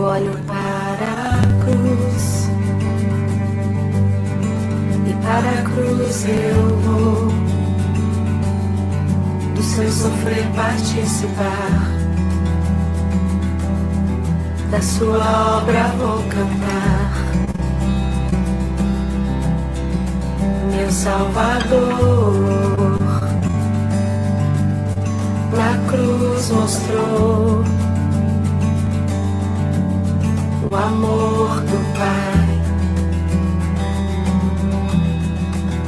Olho para a cruz e para a cruz eu vou do seu sofrer participar, da sua obra vou cantar. Meu Salvador na cruz mostrou o amor do Pai,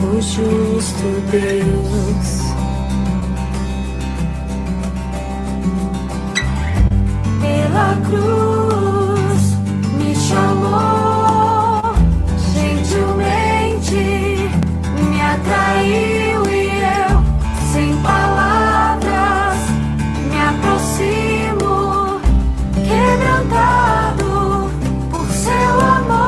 o justo Deus. Pela cruz me chamou, gentilmente me atraiu e eu, sem palavras, me aproximo, quebrantado por seu amor.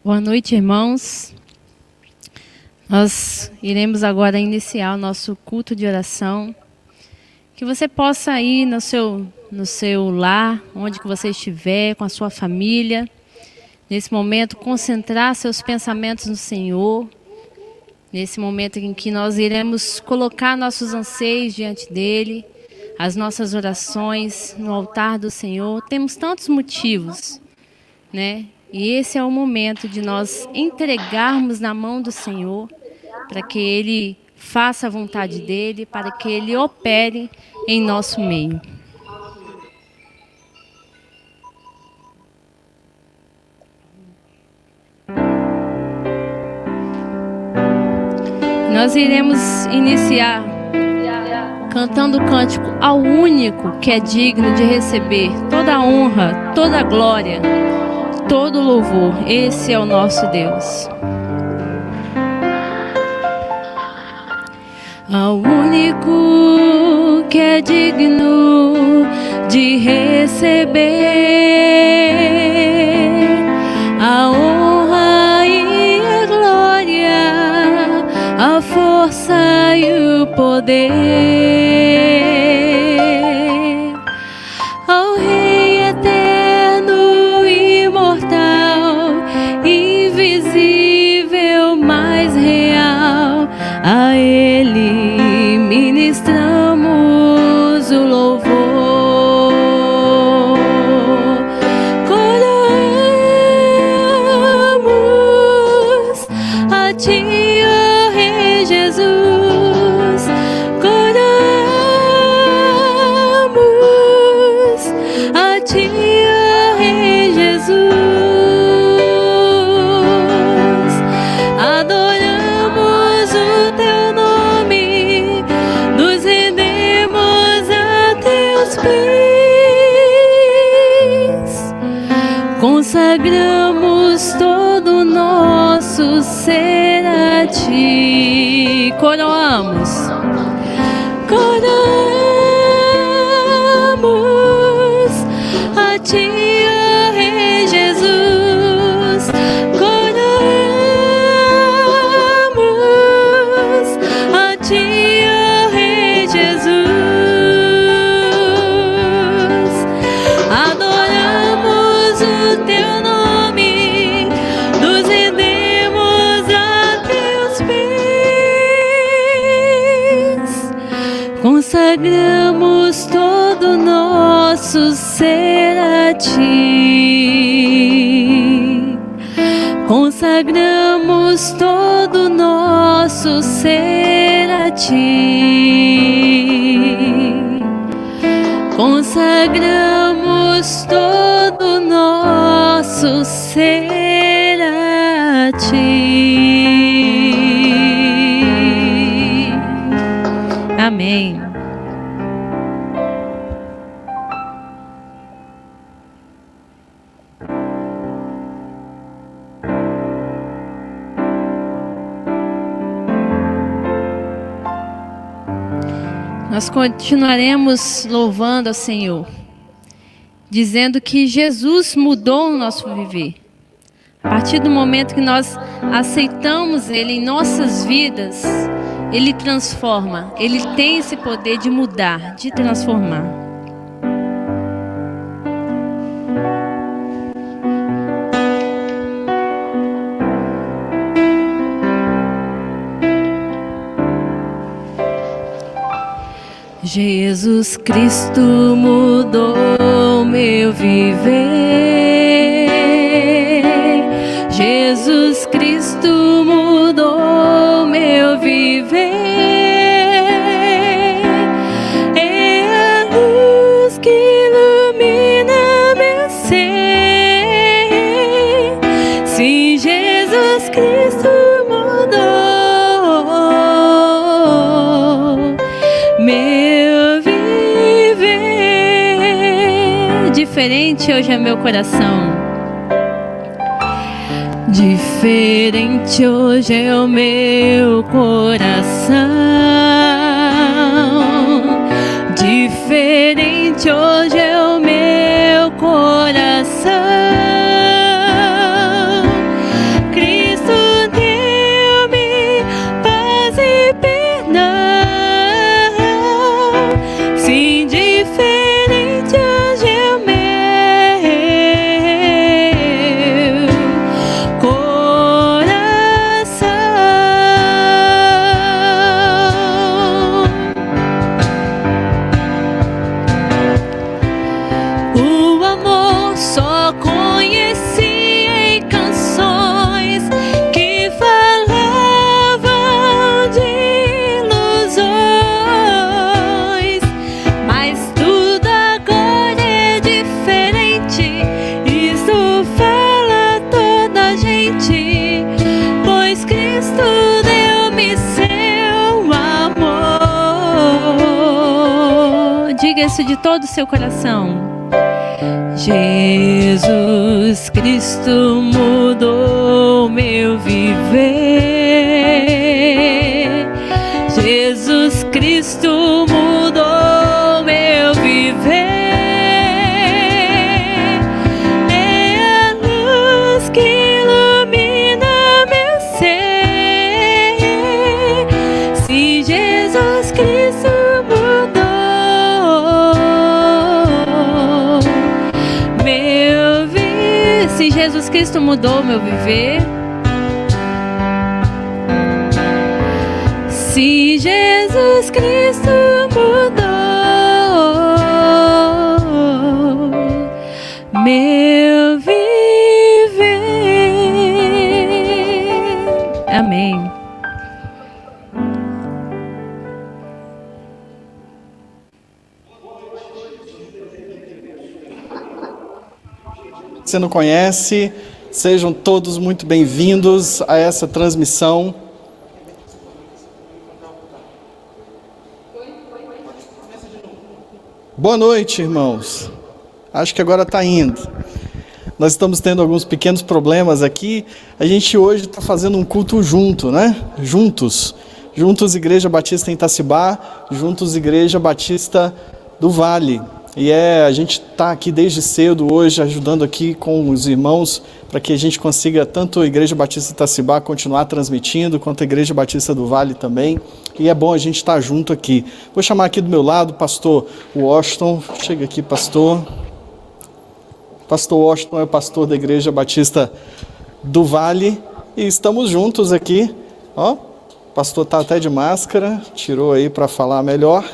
Boa noite, irmãos. Nós iremos agora iniciar o nosso culto de oração. Que você possa ir no seu lar, onde que você estiver, com a sua família. Nesse momento, concentrar seus pensamentos no Senhor. Nesse momento em que nós iremos colocar nossos anseios diante dEle, as nossas orações no altar do Senhor. Temos tantos motivos, né? E esse é o momento de nós entregarmos na mão do Senhor, para que Ele faça a vontade dEle, para que Ele opere em nosso meio. Nós iremos iniciar cantando o cântico ao único que é digno de receber toda a honra, toda a glória, todo o louvor. Esse é o nosso Deus. Ao único que é digno de receber a honra e a glória, a força e o poder, ao Rei eterno, imortal, invisível, mais real, a Ele ministramos o louvor. Coroamos a Ti, ó Rei Jesus. Coroamos a Ti, ó Rei Jesus. Adoramos o Teu nome, nos rendemos a Teus pés, consagramos todo o nosso ser a Ti. Coroamos, coroamos a Ti, ó Rei Jesus. Coroamos a Ti, ó Rei Jesus. Adoramos o Teu nome, nos rendemos a Teus pés, consagramos todo o nosso ser a Ti. Consagramos todo o nosso ser a Ti. Consagramos todo o nosso ser a Ti. Amém. Nós continuaremos louvando ao Senhor, dizendo que Jesus mudou o nosso viver. A partir do momento que nós aceitamos Ele em nossas vidas, Ele transforma. Ele tem esse poder de mudar, de transformar. Jesus Cristo mudou meu viver. Jesus Cristo mudou meu viver. É a luz que ilumina meu ser. Sim, Jesus Cristo mudou meu viver. Diferente hoje é meu coração. Diferente hoje é o meu coração. Diferente hoje é o meu coração. diga isso de todo o seu coração. Jesus Cristo mudou meu viver. Jesus Cristo mudou meu viver. É a luz que ilumina meu ser. Se Jesus Cristo se Jesus Cristo mudou meu viver, se Jesus Cristo mudou meu viver. Amém. Você não conhece, sejam todos muito bem-vindos a essa transmissão. Boa noite, irmãos. Acho que agora está indo. Nós estamos tendo alguns pequenos problemas aqui. A gente hoje está fazendo um culto junto, né? Juntos, Igreja Batista em Itacibá, juntos Igreja Batista do Vale. E a gente está aqui desde cedo hoje, ajudando aqui com os irmãos, para que a gente consiga, tanto a Igreja Batista Itacibá continuar transmitindo, quanto a Igreja Batista do Vale também. E é bom a gente estar junto aqui. Vou chamar aqui do meu lado o pastor Washington. Chega aqui, pastor. Pastor Washington é o pastor da Igreja Batista do Vale. E estamos juntos aqui. Ó, o pastor está até de máscara, tirou aí para falar melhor.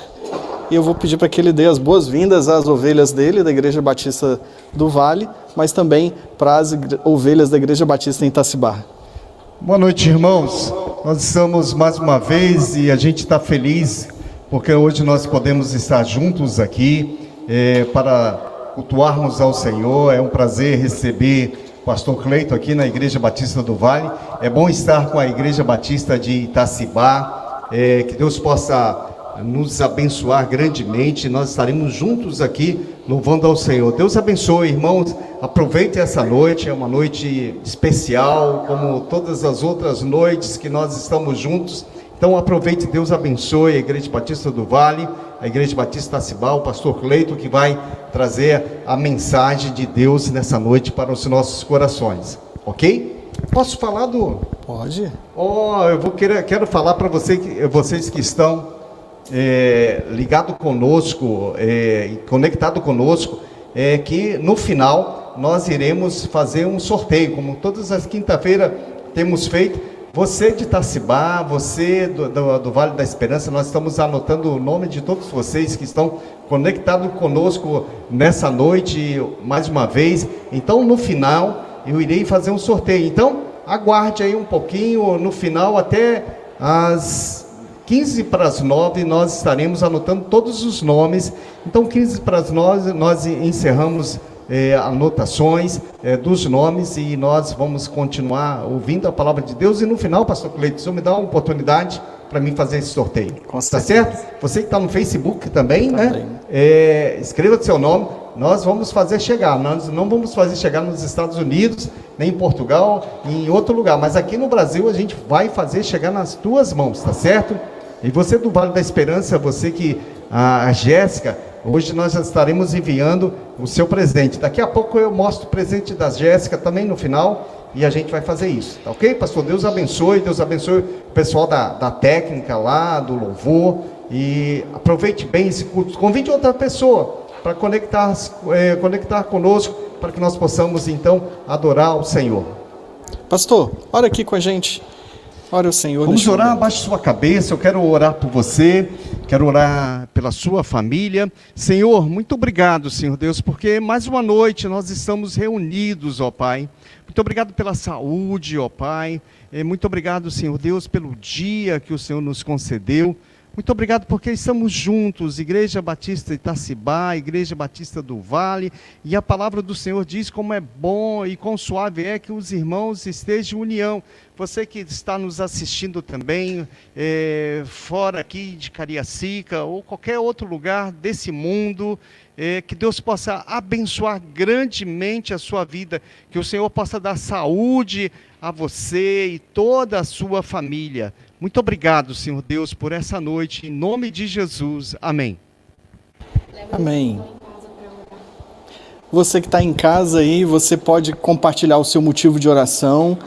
E eu vou pedir para que ele dê as boas-vindas às ovelhas dele, da Igreja Batista do Vale, mas também para as ovelhas da Igreja Batista em Itacibá. Boa noite, irmãos. Nós estamos mais uma vez e a gente está feliz porque hoje nós podemos estar juntos aqui para cultuarmos ao Senhor. É um prazer receber o pastor Cleito aqui na Igreja Batista do Vale. É bom estar com a Igreja Batista de Itacibá. Que Deus possa nos abençoar grandemente. Nós estaremos juntos aqui louvando ao Senhor. Deus abençoe, irmãos. Aproveite essa noite, é uma noite especial, como todas as outras noites que nós estamos juntos. Então aproveite, Deus abençoe a Igreja Batista do Vale, a Igreja Batista Itacibá, o pastor Cleito, que vai trazer a mensagem de Deus nessa noite para os nossos corações. Ok? Posso falar do... Pode. Quero falar para vocês que estão ligado conosco, conectado conosco, que no final nós iremos fazer um sorteio, como todas as quinta-feiras temos feito. Você de Itacibá, você do Vale da Esperança, nós estamos anotando o nome de todos vocês que estão conectados conosco nessa noite, mais uma vez. Então no final eu irei fazer um sorteio, então aguarde aí um pouquinho, no final até as 8:45 nós estaremos anotando todos os nomes. Então 8:45 nós encerramos anotações dos nomes e nós vamos continuar ouvindo a palavra de Deus. E no final, pastor Cleito, o senhor me dá uma oportunidade para mim fazer esse sorteio. Tá certo? Você que está no Facebook também, né? Escreva seu nome. Nós vamos fazer chegar. Nós não vamos fazer chegar nos Estados Unidos, nem em Portugal, em outro lugar. Mas aqui no Brasil a gente vai fazer chegar nas tuas mãos, tá certo? E você do Vale da Esperança, você que... A Jéssica, hoje nós já estaremos enviando o seu presente. Daqui a pouco eu mostro o presente da Jéssica também no final. E a gente vai fazer isso, tá ok, pastor? Deus abençoe o pessoal da técnica lá, do louvor. E aproveite bem esse culto. Convide outra pessoa para conectar conosco, para que nós possamos então adorar o Senhor. Pastor, ora aqui com a gente. Ora o Senhor. Vamos orar, abaixe sua cabeça. Eu quero orar por você, quero orar pela sua família. Senhor, muito obrigado, Senhor Deus, porque mais uma noite nós estamos reunidos, ó Pai. Muito obrigado pela saúde, ó Pai. Muito obrigado, Senhor Deus, pelo dia que o Senhor nos concedeu, Muito obrigado porque estamos juntos, Igreja Batista Itacibá, Igreja Batista do Vale, e a palavra do Senhor diz como é bom e quão suave é que os irmãos estejam em união. Você que está nos assistindo também, fora aqui de Cariacica ou qualquer outro lugar desse mundo, que Deus possa abençoar grandemente a sua vida, que o Senhor possa dar saúde a você e toda a sua família. Muito obrigado, Senhor Deus, por essa noite, em nome de Jesus. Amém. Amém. Você que está em casa aí, você pode compartilhar o seu motivo de oração.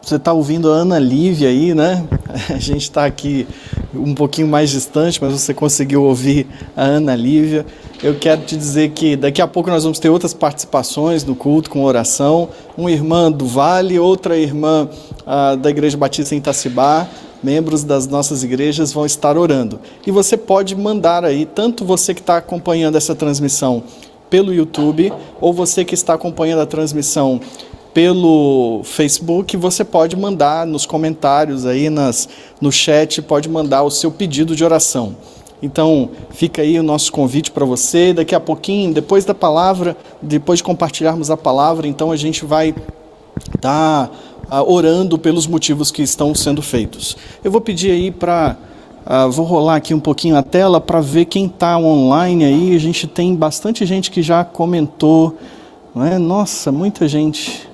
Você está ouvindo a Ana Lívia aí, né? A gente está aqui um pouquinho mais distante, mas você conseguiu ouvir a Ana Lívia. Eu quero te dizer que daqui a pouco nós vamos ter outras participações no culto com oração. Uma irmã do Vale, outra irmã da Igreja Batista em Itacibá, membros das nossas igrejas vão estar orando. E você pode mandar aí, tanto você que está acompanhando essa transmissão pelo YouTube, ou você que está acompanhando a transmissão pelo Facebook, você pode mandar nos comentários aí, no chat, pode mandar o seu pedido de oração. Então, fica aí o nosso convite para você. Daqui a pouquinho, depois da palavra, depois de compartilharmos a palavra, então a gente vai estar orando pelos motivos que estão sendo feitos. Eu vou pedir aí vou rolar aqui um pouquinho a tela para ver quem está online aí. A gente tem bastante gente que já comentou, não é? Nossa, muita gente.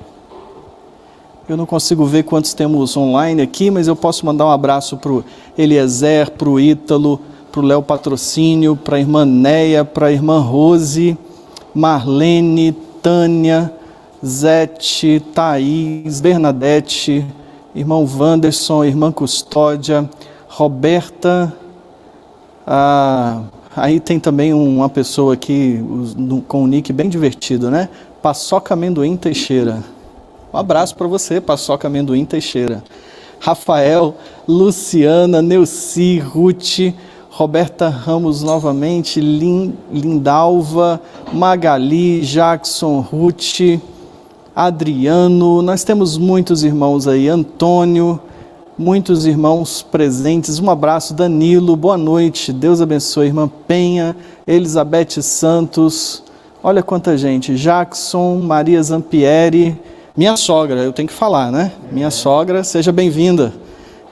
Eu não consigo ver quantos temos online aqui, mas eu posso mandar um abraço para o Eliezer, para o Ítalo, para o Léo Patrocínio, para a irmã Neia, para a irmã Rose, Marlene, Tânia, Zete, Thaís, Bernadette, irmão Wanderson, irmã Custódia, Roberta. Aí tem também uma pessoa aqui com um nick bem divertido, né? Paçoca Amendoim Teixeira. Um abraço para você, Paçoca Amendoim Teixeira. Rafael, Luciana, Neuci, Ruth, Roberta Ramos novamente, Lindalva, Magali, Jackson, Ruth, Adriano. Nós temos muitos irmãos aí, Antônio, muitos irmãos presentes. Um abraço, Danilo, boa noite, Deus abençoe, irmã Penha, Elizabeth Santos, olha quanta gente, Jackson, Maria Zampieri, minha sogra, eu tenho que falar, né? Minha sogra, seja bem-vinda.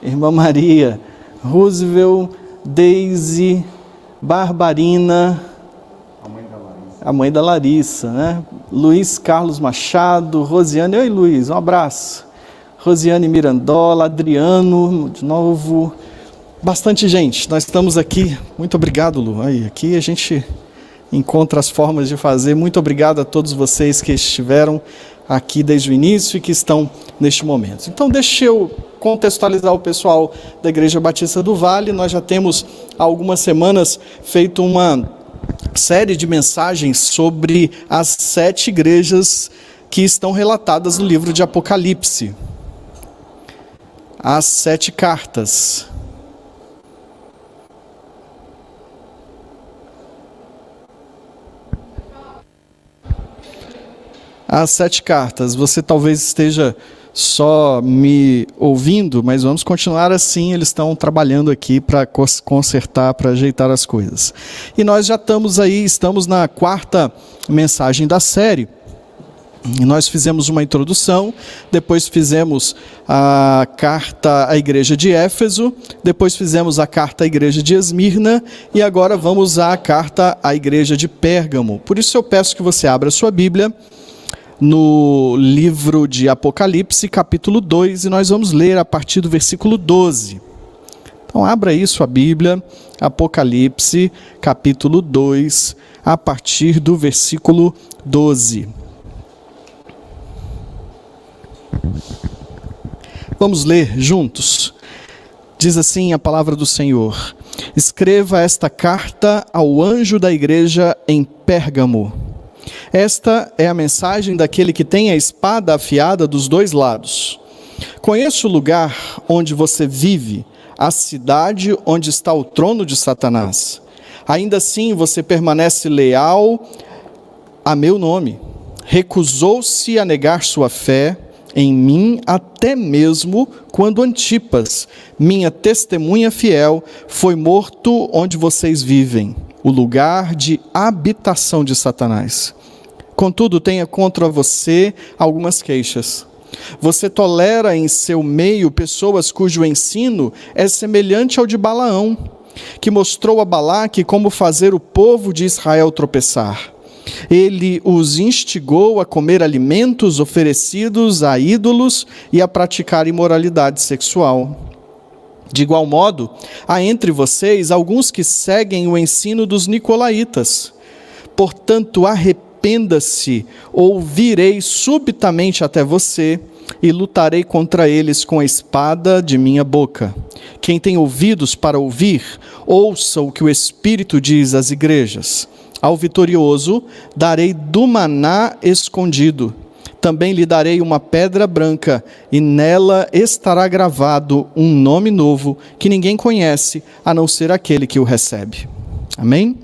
Irmã Maria, Roosevelt, Deise, Barbarina, a mãe da Larissa, né? Luiz Carlos Machado, Rosiane, oi Luiz, um abraço. Rosiane Mirandola, Adriano, de novo, bastante gente, nós estamos aqui, muito obrigado Lu, aí, aqui a gente encontra as formas de fazer, muito obrigado a todos vocês que estiveram aqui desde o início e que estão neste momento. Então deixa eu contextualizar o pessoal da Igreja Batista do Vale. Nós já temos há algumas semanas feito uma série de mensagens sobre as 7 igrejas que estão relatadas no livro de Apocalipse. As 7 cartas. As 7 cartas, você talvez esteja só me ouvindo, mas vamos continuar assim, eles estão trabalhando aqui para consertar, para ajeitar as coisas. E nós já estamos na 4ª mensagem da série, e nós fizemos uma introdução, depois fizemos a carta à igreja de Éfeso, depois fizemos a carta à igreja de Esmirna, e agora vamos à carta à igreja de Pérgamo. Por isso eu peço que você abra a sua Bíblia, no livro de Apocalipse, capítulo 2, e nós vamos ler a partir do versículo 12. Então, abra aí sua Bíblia, Apocalipse, capítulo 2, a partir do versículo 12. Vamos ler juntos. Diz assim a palavra do Senhor: escreva esta carta ao anjo da igreja em Pérgamo. Esta é a mensagem daquele que tem a espada afiada dos 2 lados. Conheço o lugar onde você vive, a cidade onde está o trono de Satanás. Ainda assim você permanece leal a meu nome. Recusou-se a negar sua fé, em mim, até mesmo quando Antipas, minha testemunha fiel, foi morto onde vocês vivem, o lugar de habitação de Satanás. Contudo, tenha contra você algumas queixas. Você tolera em seu meio pessoas cujo ensino é semelhante ao de Balaão, que mostrou a Balaque como fazer o povo de Israel tropeçar. Ele os instigou a comer alimentos oferecidos a ídolos e a praticar imoralidade sexual. De igual modo, há entre vocês alguns que seguem o ensino dos nicolaítas. Portanto, arrependa-se, ou virei subitamente até você e lutarei contra eles com a espada de minha boca. Quem tem ouvidos para ouvir, ouça o que o Espírito diz às igrejas. Ao vitorioso darei do maná escondido. Também lhe darei uma pedra branca, e nela estará gravado um nome novo, que ninguém conhece, a não ser aquele que o recebe. Amém?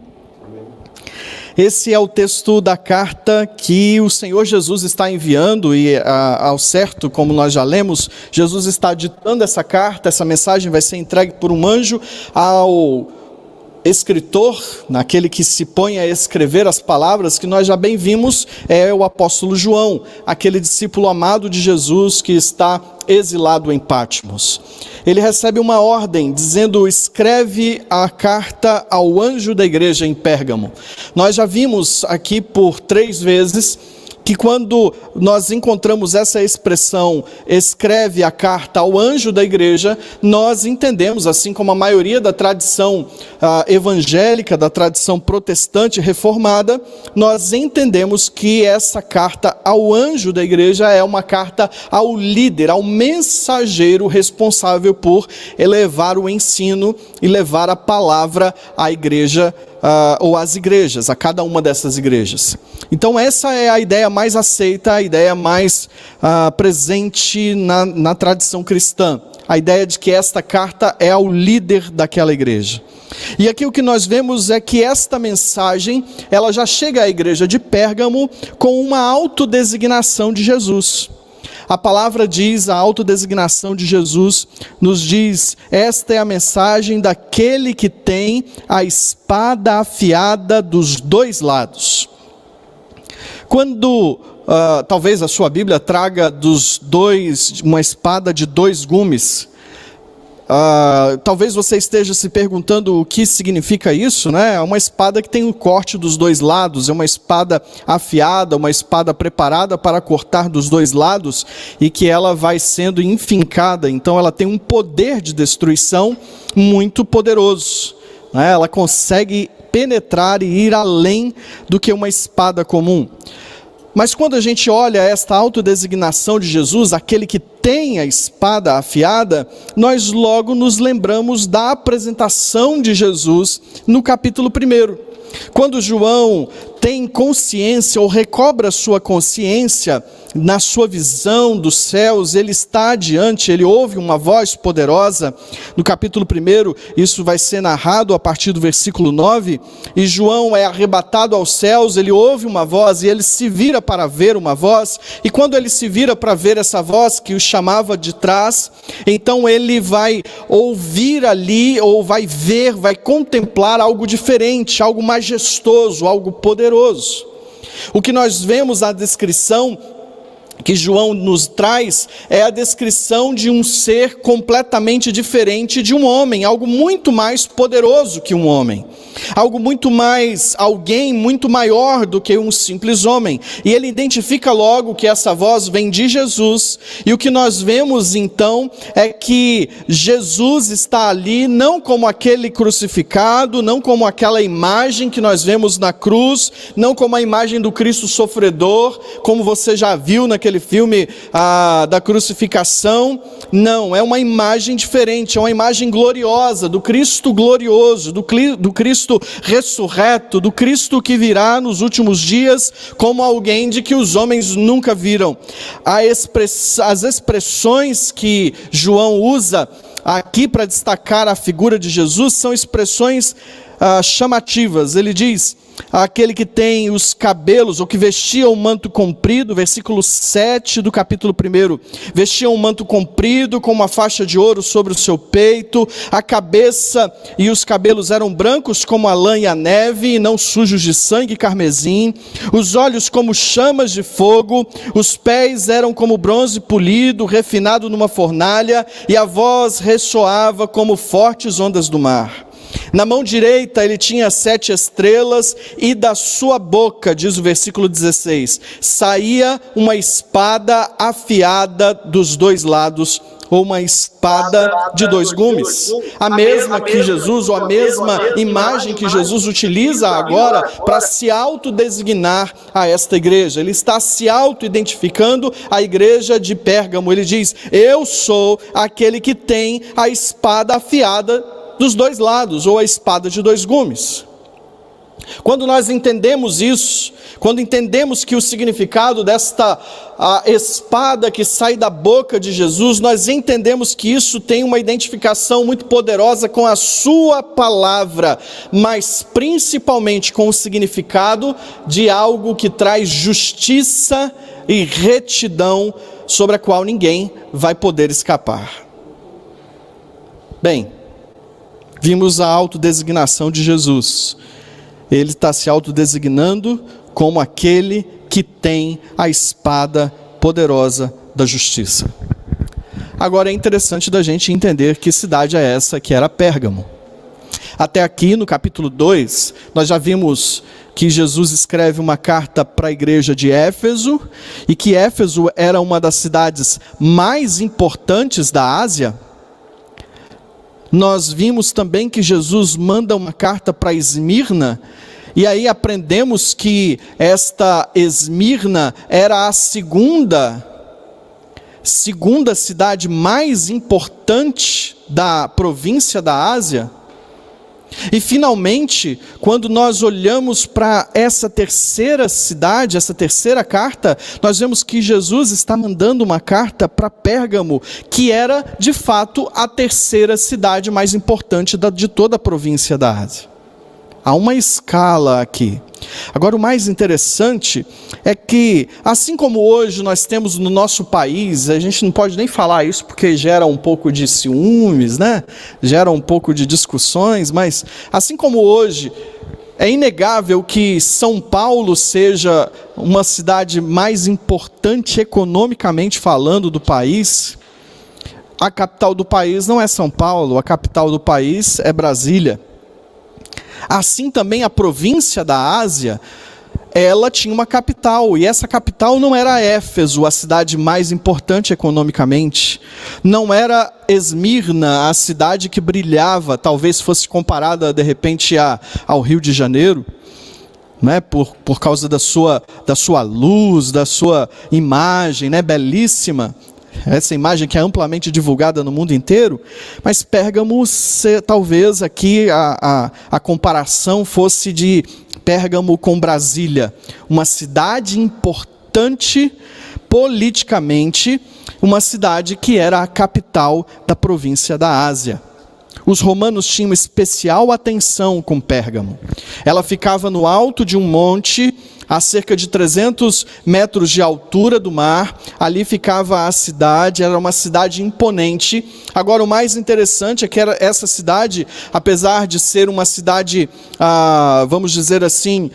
Esse é o texto da carta que o Senhor Jesus está enviando, e ao certo, como nós já lemos, Jesus está ditando essa carta, essa mensagem vai ser entregue por um anjo ao escritor, naquele que se põe a escrever as palavras, que nós já bem vimos, é o apóstolo João, aquele discípulo amado de Jesus que está exilado em Patmos. Ele recebe uma ordem dizendo: escreve a carta ao anjo da igreja em Pérgamo. Nós já vimos aqui por 3 vezes que quando nós encontramos essa expressão, escreve a carta ao anjo da igreja, nós entendemos, assim como a maioria da tradição evangélica, da tradição protestante reformada, nós entendemos que essa carta ao anjo da igreja é uma carta ao líder, ao mensageiro responsável por elevar o ensino e levar a palavra à igreja, ou às igrejas, a cada uma dessas igrejas. Então essa é a ideia mais aceita, a ideia mais presente na tradição cristã. A ideia de que esta carta é ao líder daquela igreja. E aqui o que nós vemos é que esta mensagem, ela já chega à igreja de Pérgamo com uma autodesignação de Jesus. A palavra diz, a autodesignação de Jesus nos diz: esta é a mensagem daquele que tem a espada afiada dos 2 lados. Quando talvez a sua Bíblia traga uma espada de 2 gumes, talvez você esteja se perguntando o que significa isso, né? É uma espada que tem o corte dos 2 lados, é uma espada afiada, uma espada preparada para cortar dos 2 lados e que ela vai sendo enfincada, então ela tem um poder de destruição muito poderoso, né? Ela consegue penetrar e ir além do que uma espada comum. Mas quando a gente olha esta autodesignação de Jesus, aquele que tem a espada afiada, nós logo nos lembramos da apresentação de Jesus no capítulo 1. Quando João tem consciência ou recobra sua consciência na sua visão dos céus, ele está adiante, ele ouve uma voz poderosa. No capítulo 1, isso vai ser narrado a partir do versículo 9, e João é arrebatado aos céus, ele ouve uma voz e ele se vira para ver uma voz, e quando ele se vira para ver essa voz que o chamava de trás, então ele vai ouvir ali, ou vai ver, vai contemplar algo diferente, algo majestoso, algo poderoso. O que nós vemos a descrição que João nos traz é a descrição de um ser completamente diferente de um homem, algo muito mais poderoso que um homem, algo muito mais, alguém muito maior do que um simples homem. E ele identifica logo que essa voz vem de Jesus, e o que nós vemos então é que Jesus está ali não como aquele crucificado, não como aquela imagem que nós vemos na cruz, não como a imagem do Cristo sofredor, como você já viu naquele filme da crucificação. Não, é uma imagem diferente, é uma imagem gloriosa, do Cristo glorioso, do Cristo ressurreto, do Cristo que virá nos últimos dias como alguém de que os homens nunca viram. As expressões que João usa aqui para destacar a figura de Jesus são expressões chamativas. Ele diz: aquele que tem os cabelos, ou que vestia um manto comprido, versículo 7 do capítulo 1, vestia um manto comprido com uma faixa de ouro sobre o seu peito, a cabeça e os cabelos eram brancos como a lã e a neve, e não sujos de sangue carmesim, os olhos como chamas de fogo, os pés eram como bronze polido, refinado numa fornalha, e a voz ressoava como fortes ondas do mar. Na mão direita ele tinha 7 estrelas, e da sua boca, diz o versículo 16, saía uma espada afiada dos 2 lados, ou uma espada de 2 gumes. A mesma que Jesus, ou a mesma imagem que Jesus utiliza agora para se autodesignar a esta igreja. Ele está se auto-identificando a igreja de Pérgamo. Ele diz: eu sou aquele que tem a espada afiada dos 2 lados, ou a espada de 2 gumes. Quando nós entendemos isso, quando entendemos que o significado desta espada que sai da boca de Jesus, nós entendemos que isso tem uma identificação muito poderosa com a sua palavra, mas principalmente com o significado de algo que traz justiça e retidão, sobre a qual ninguém vai poder escapar. Bem, vimos a autodesignação de Jesus. Ele está se autodesignando como aquele que tem a espada poderosa da justiça. Agora é interessante da gente entender que cidade é essa, que era Pérgamo. Até aqui no capítulo 2, nós já vimos que Jesus escreve uma carta para a igreja de Éfeso, e que Éfeso era uma das cidades mais importantes da Ásia. Nós vimos também que Jesus manda uma carta para Esmirna, e aí aprendemos que esta Esmirna era a segunda cidade mais importante da província da Ásia. E finalmente, quando nós olhamos para essa terceira cidade, essa terceira carta, nós vemos que Jesus está mandando uma carta para Pérgamo, que era de fato a terceira cidade mais importante de toda a província da Ásia. Há uma escala aqui. Agora, o mais interessante é que, assim como hoje nós temos no nosso país, a gente não pode nem falar isso porque gera um pouco de ciúmes, né? Gera um pouco de discussões, mas assim como hoje é inegável que São Paulo seja uma cidade mais importante economicamente falando do país, a capital do país não é São Paulo, a capital do país é Brasília. Assim também a província da Ásia, ela tinha uma capital, e essa capital não era Éfeso, a cidade mais importante economicamente, não era Esmirna, a cidade que brilhava, talvez fosse comparada de repente ao Rio de Janeiro, né? por causa da sua luz, da sua imagem, né? Belíssima. Essa imagem que é amplamente divulgada no mundo inteiro, mas Pérgamo, talvez aqui a comparação fosse de Pérgamo com Brasília, uma cidade importante politicamente, uma cidade que era a capital da província da Ásia. Os romanos tinham especial atenção com Pérgamo. Ela ficava no alto de um monte, a cerca de 300 metros de altura do mar. Ali ficava a cidade, era uma cidade imponente. Agora, o mais interessante é que essa cidade, apesar de ser uma cidade, vamos dizer assim,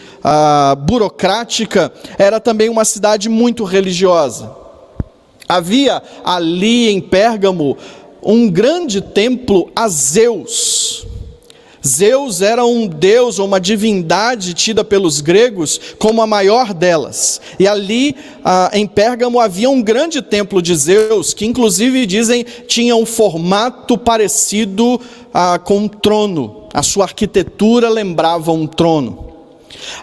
burocrática, era também uma cidade muito religiosa. Havia ali em Pérgamo um grande templo a Zeus. Zeus era um deus ou uma divindade tida pelos gregos como a maior delas. E ali em Pérgamo havia um grande templo de Zeus, que inclusive dizem tinha um formato parecido com um trono. A sua arquitetura lembrava um trono.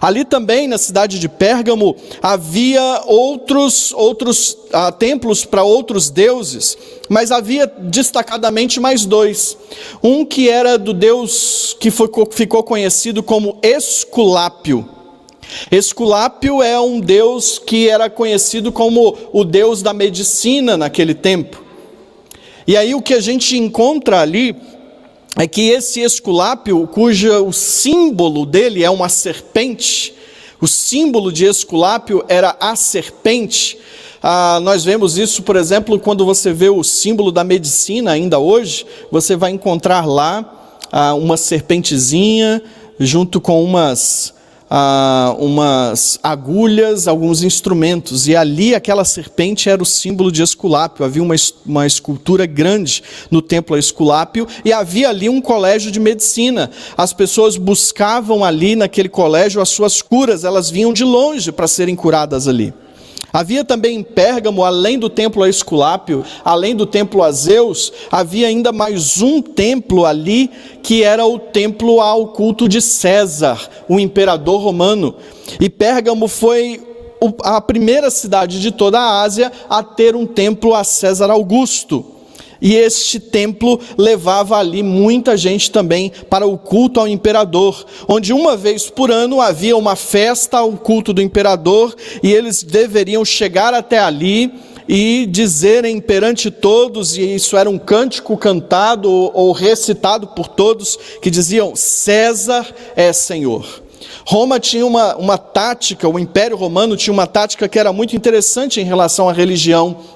Ali também, na cidade de Pérgamo, havia outros templos para outros deuses, mas havia destacadamente mais 2. Um que era do deus que ficou conhecido como Esculápio. Esculápio é um deus que era conhecido como o deus da medicina naquele tempo. E aí o que a gente encontra ali é que esse Esculápio, o símbolo dele é uma serpente, o símbolo de Esculápio era a serpente. Nós vemos isso, por exemplo, quando você vê o símbolo da medicina ainda hoje, você vai encontrar lá uma serpentezinha junto com umas agulhas, alguns instrumentos, e ali aquela serpente era o símbolo de Esculápio. Havia uma escultura grande no templo Esculápio, e havia ali um colégio de medicina. As pessoas buscavam ali naquele colégio as suas curas, elas vinham de longe para serem curadas ali. Havia também em Pérgamo, além do templo Esculápio, além do templo a Zeus, havia ainda mais um templo ali, que era o templo ao culto de César, o imperador romano. E Pérgamo foi a primeira cidade de toda a Ásia a ter um templo a César Augusto. E este templo levava ali muita gente também para o culto ao imperador, onde uma vez por ano havia uma festa ao culto do imperador, e eles deveriam chegar até ali e dizerem perante todos, e isso era um cântico cantado ou recitado por todos, que diziam: César é Senhor. Roma tinha uma tática, o Império Romano tinha uma tática que era muito interessante em relação à religião.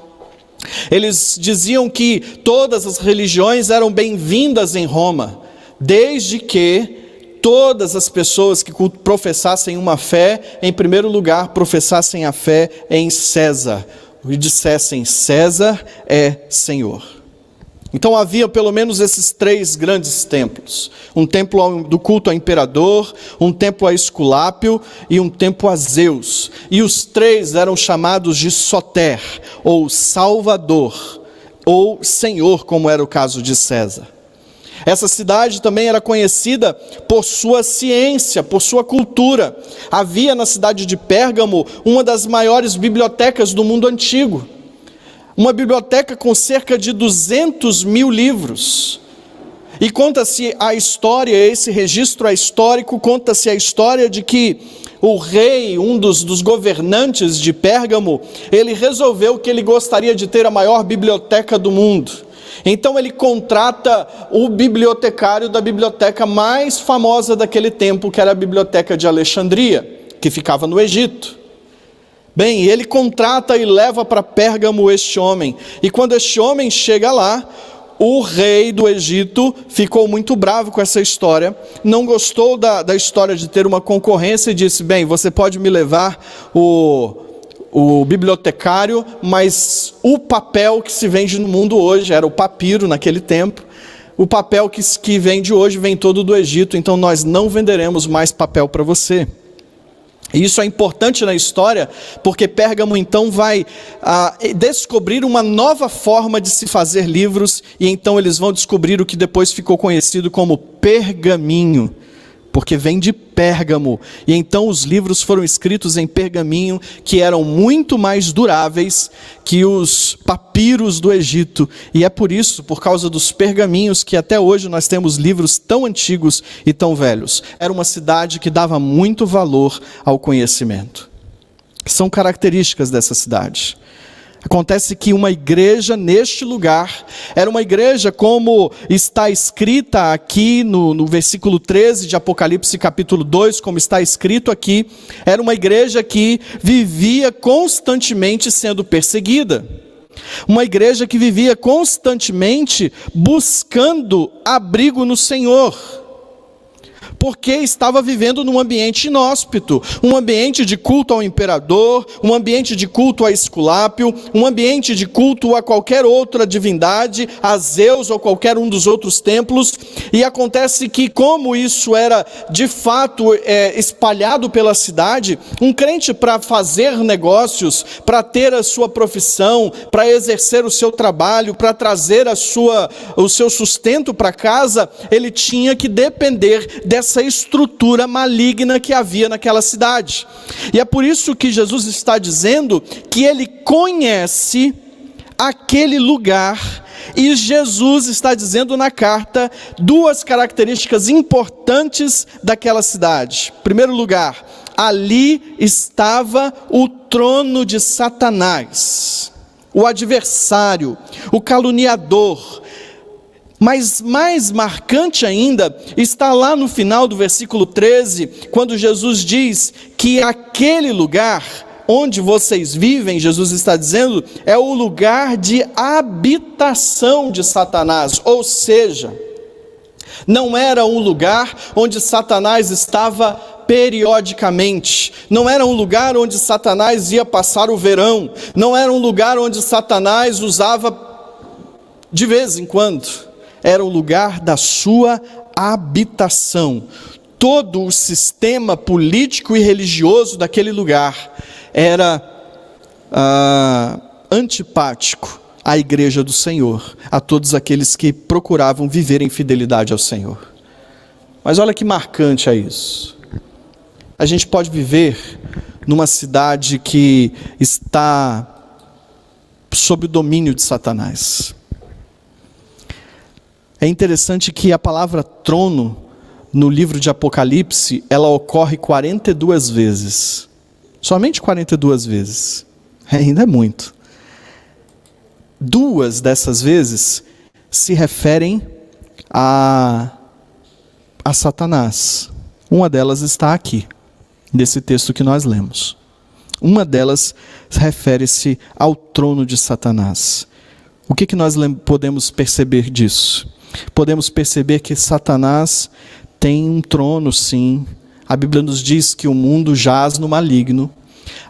Eles diziam que todas as religiões eram bem-vindas em Roma, desde que todas as pessoas que professassem uma fé, em primeiro lugar, professassem a fé em César, e dissessem: César é Senhor. Então havia pelo menos esses 3 grandes templos: um templo do culto ao imperador, um templo a Esculápio e um templo a Zeus. E os 3 eram chamados de Soter, ou Salvador, ou Senhor, como era o caso de César. Essa cidade também era conhecida por sua ciência, por sua cultura. Havia na cidade de Pérgamo uma das maiores bibliotecas do mundo antigo. Uma biblioteca com cerca de 200 mil livros. E conta-se a história, esse registro histórico, conta-se a história de que o rei, um dos governantes de Pérgamo, ele resolveu que ele gostaria de ter a maior biblioteca do mundo. Então ele contrata o bibliotecário da biblioteca mais famosa daquele tempo, que era a Biblioteca de Alexandria, que ficava no Egito. Bem, ele contrata e leva para Pérgamo este homem. E quando este homem chega lá, o rei do Egito ficou muito bravo com essa história, não gostou da história de ter uma concorrência e disse: bem, você pode me levar o bibliotecário, mas o papel que se vende no mundo hoje, era o papiro naquele tempo, o papel que vende hoje vem todo do Egito, então nós não venderemos mais papel para você. E isso é importante na história, porque Pérgamo então vai descobrir uma nova forma de se fazer livros, e então eles vão descobrir o que depois ficou conhecido como pergaminho, porque vem de Pérgamo. E então os livros foram escritos em pergaminho, que eram muito mais duráveis que os papiros do Egito. E é por isso, por causa dos pergaminhos, que até hoje nós temos livros tão antigos e tão velhos. Era uma cidade que dava muito valor ao conhecimento. São características dessa cidade. Acontece que uma igreja neste lugar, era uma igreja como está escrita aqui no versículo 13 de Apocalipse capítulo 2, como está escrito aqui, era uma igreja que vivia constantemente sendo perseguida. Uma igreja que vivia constantemente buscando abrigo no Senhor, porque estava vivendo num ambiente inóspito, um ambiente de culto ao imperador, um ambiente de culto a Esculápio, um ambiente de culto a qualquer outra divindade, a Zeus ou qualquer um dos outros templos. E acontece que, como isso era de fato espalhado pela cidade, um crente, para fazer negócios, para ter a sua profissão, para exercer o seu trabalho, para trazer o seu sustento para casa, ele tinha que depender dessa estrutura maligna que havia naquela cidade. E é por isso que Jesus está dizendo que ele conhece aquele lugar, e Jesus está dizendo na carta 2 características importantes daquela cidade. Em primeiro lugar, ali estava o trono de Satanás, o adversário, o caluniador. Mas mais marcante ainda está lá no final do versículo 13, quando Jesus diz que aquele lugar onde vocês vivem, Jesus está dizendo, é o lugar de habitação de Satanás, ou seja, não era um lugar onde Satanás estava periodicamente, não era um lugar onde Satanás ia passar o verão, não era um lugar onde Satanás usava de vez em quando, era o lugar da sua habitação. Todo o sistema político e religioso daquele lugar era antipático à igreja do Senhor, a todos aqueles que procuravam viver em fidelidade ao Senhor. Mas olha que marcante é isso. A gente pode viver numa cidade que está sob o domínio de Satanás. É interessante que a palavra trono, no livro de Apocalipse, ela ocorre 42 vezes. Somente 42 vezes. Ainda é muito. 2 dessas vezes se referem a Satanás. Uma delas está aqui, nesse texto que nós lemos. Uma delas refere-se ao trono de Satanás. O que nós podemos perceber disso? Podemos perceber que Satanás tem um trono, sim. A Bíblia nos diz que o mundo jaz no maligno.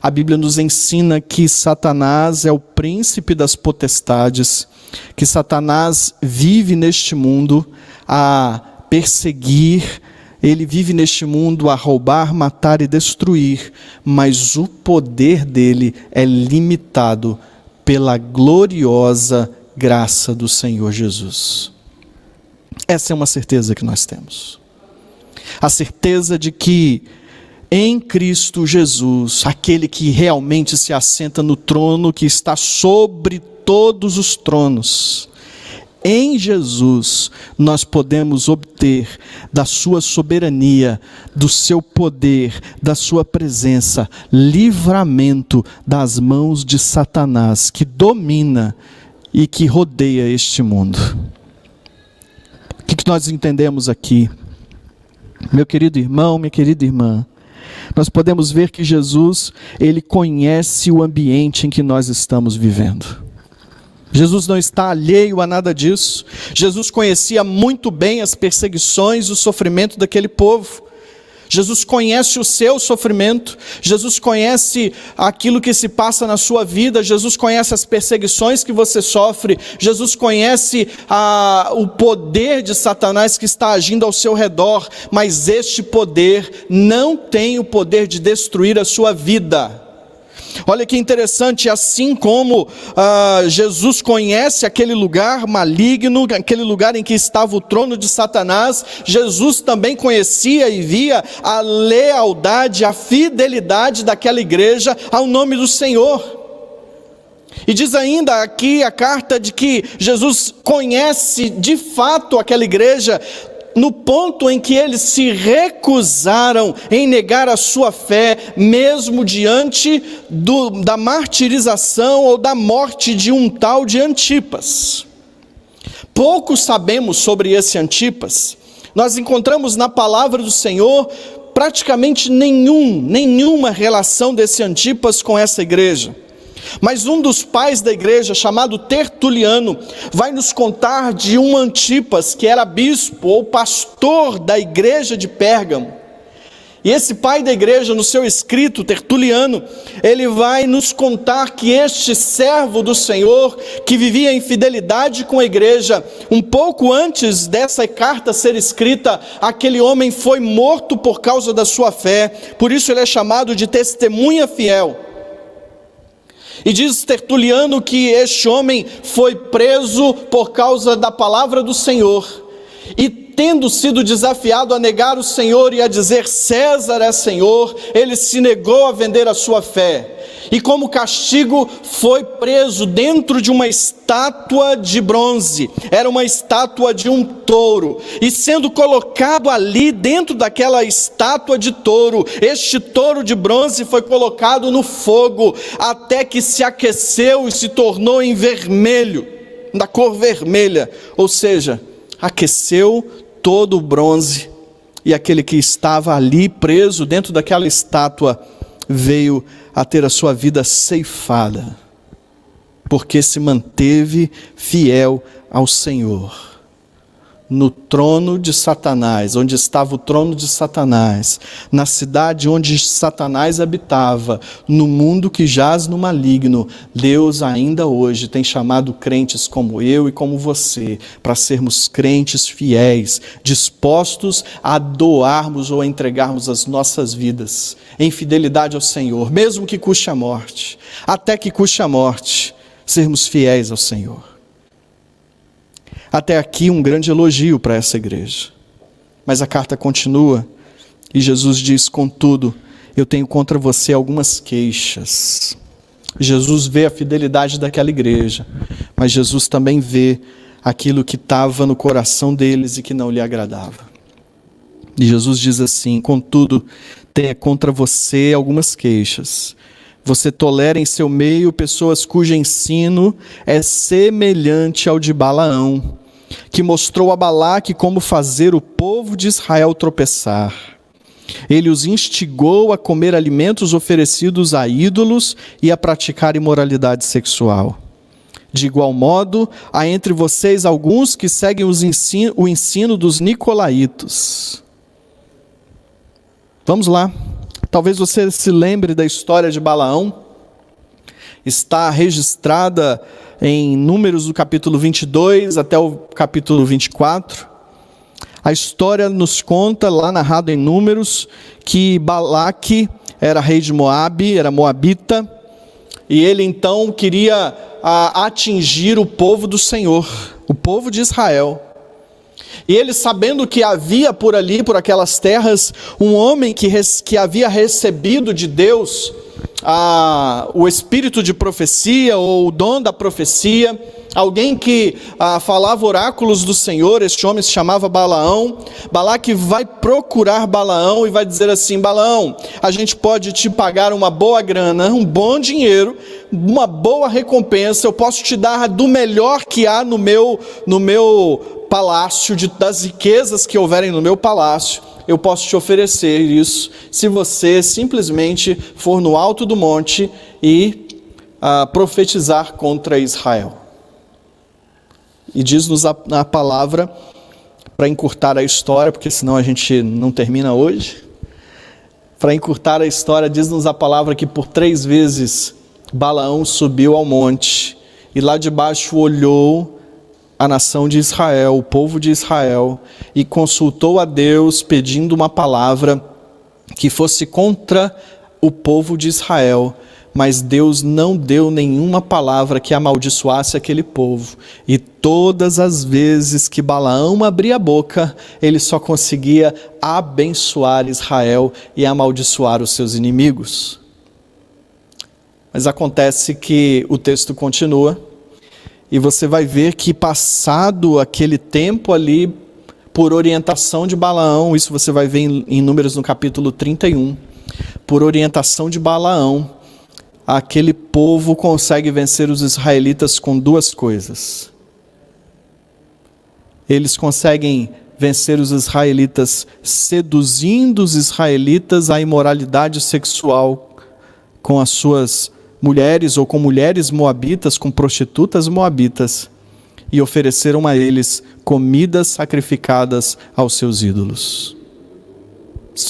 A Bíblia nos ensina que Satanás é o príncipe das potestades, que Satanás vive neste mundo a perseguir, ele vive neste mundo a roubar, matar e destruir, mas o poder dele é limitado pela gloriosa graça do Senhor Jesus. Essa é uma certeza que nós temos. A certeza de que em Cristo Jesus, aquele que realmente se assenta no trono que está sobre todos os tronos, em Jesus nós podemos obter da sua soberania, do seu poder, da sua presença, livramento das mãos de Satanás, que domina e que rodeia este mundo. O que nós entendemos aqui? Meu querido irmão, minha querida irmã, nós podemos ver que Jesus, ele conhece o ambiente em que nós estamos vivendo. Jesus não está alheio a nada disso. Jesus conhecia muito bem as perseguições e o sofrimento daquele povo. Jesus conhece o seu sofrimento, Jesus conhece aquilo que se passa na sua vida, Jesus conhece as perseguições que você sofre, Jesus conhece o poder de Satanás que está agindo ao seu redor, mas este poder não tem o poder de destruir a sua vida. Olha que interessante, assim como Jesus conhece aquele lugar maligno, aquele lugar em que estava o trono de Satanás, Jesus também conhecia e via a lealdade, a fidelidade daquela igreja ao nome do Senhor. E diz ainda aqui a carta de que Jesus conhece de fato aquela igreja, no ponto em que eles se recusaram em negar a sua fé, mesmo diante da martirização ou da morte de um tal de Antipas. Pouco sabemos sobre esse Antipas. Nós encontramos na palavra do Senhor praticamente nenhuma relação desse Antipas com essa igreja. Mas um dos pais da igreja, chamado Tertuliano, vai nos contar de um Antipas, que era bispo ou pastor da igreja de Pérgamo. E esse pai da igreja, no seu escrito, Tertuliano, ele vai nos contar que este servo do Senhor, que vivia em fidelidade com a igreja, um pouco antes dessa carta ser escrita, aquele homem foi morto por causa da sua fé, por isso ele é chamado de testemunha fiel. E diz Tertuliano que este homem foi preso por causa da palavra do Senhor, e tendo sido desafiado a negar o Senhor e a dizer César é Senhor, ele se negou a vender a sua fé, e como castigo foi preso dentro de uma estátua de bronze, era uma estátua de um touro, e sendo colocado ali dentro daquela estátua de touro, este touro de bronze foi colocado no fogo, até que se aqueceu e se tornou em vermelho, da cor vermelha, ou seja, aqueceu todo o bronze, e aquele que estava ali preso dentro daquela estátua veio a ter a sua vida ceifada, porque se manteve fiel ao Senhor. No trono de Satanás, onde estava o trono de Satanás, na cidade onde Satanás habitava, no mundo que jaz no maligno, Deus ainda hoje tem chamado crentes como eu e como você, para sermos crentes fiéis, dispostos a doarmos ou a entregarmos as nossas vidas em fidelidade ao Senhor, mesmo que custe a morte, até que custe a morte, sermos fiéis ao Senhor. Até aqui um grande elogio para essa igreja. Mas a carta continua e Jesus diz: contudo, eu tenho contra você algumas queixas. Jesus vê a fidelidade daquela igreja, mas Jesus também vê aquilo que estava no coração deles e que não lhe agradava. E Jesus diz assim: contudo, tenho contra você algumas queixas. Você tolera em seu meio pessoas cujo ensino é semelhante ao de Balaão, que mostrou a Balaque como fazer o povo de Israel tropeçar. Ele os instigou a comer alimentos oferecidos a ídolos e a praticar imoralidade sexual. De igual modo, há entre vocês alguns que seguem o ensino dos nicolaítas. Vamos lá. Talvez você se lembre da história de Balaão. Está registrada em Números do capítulo 22 até o capítulo 24. A história nos conta, lá narrado em Números, que Balaque era rei de Moabe, era moabita, e ele então queria atingir o povo do Senhor, o povo de Israel. E ele, sabendo que havia por ali, por aquelas terras, um homem que havia recebido de Deus o espírito de profecia, ou o dom da profecia, alguém que falava oráculos do Senhor, este homem se chamava Balaão. Balaque vai procurar Balaão e vai dizer assim: Balaão, a gente pode te pagar uma boa grana, um bom dinheiro, uma boa recompensa, eu posso te dar do melhor que há no meu palácio, das riquezas que houverem no meu palácio, eu posso te oferecer isso, se você simplesmente for no alto do monte e profetizar contra Israel. E diz-nos a palavra, para encurtar a história, porque senão a gente não termina hoje, para encurtar a história, diz-nos a palavra que por 3 vezes Balaão subiu ao monte, e lá de baixo olhou a nação de Israel, o povo de Israel, e consultou a Deus pedindo uma palavra que fosse contra o povo de Israel, mas Deus não deu nenhuma palavra que amaldiçoasse aquele povo, e todas as vezes que Balaão abria a boca, ele só conseguia abençoar Israel e amaldiçoar os seus inimigos. Mas acontece que o texto continua, e você vai ver que passado aquele tempo ali, por orientação de Balaão, isso você vai ver em Números no capítulo 31, por orientação de Balaão, aquele povo consegue vencer os israelitas com 2 coisas. Eles conseguem vencer os israelitas seduzindo os israelitas à imoralidade sexual com as suas mulheres, ou com mulheres moabitas, com prostitutas moabitas, e ofereceram a eles comidas sacrificadas aos seus ídolos.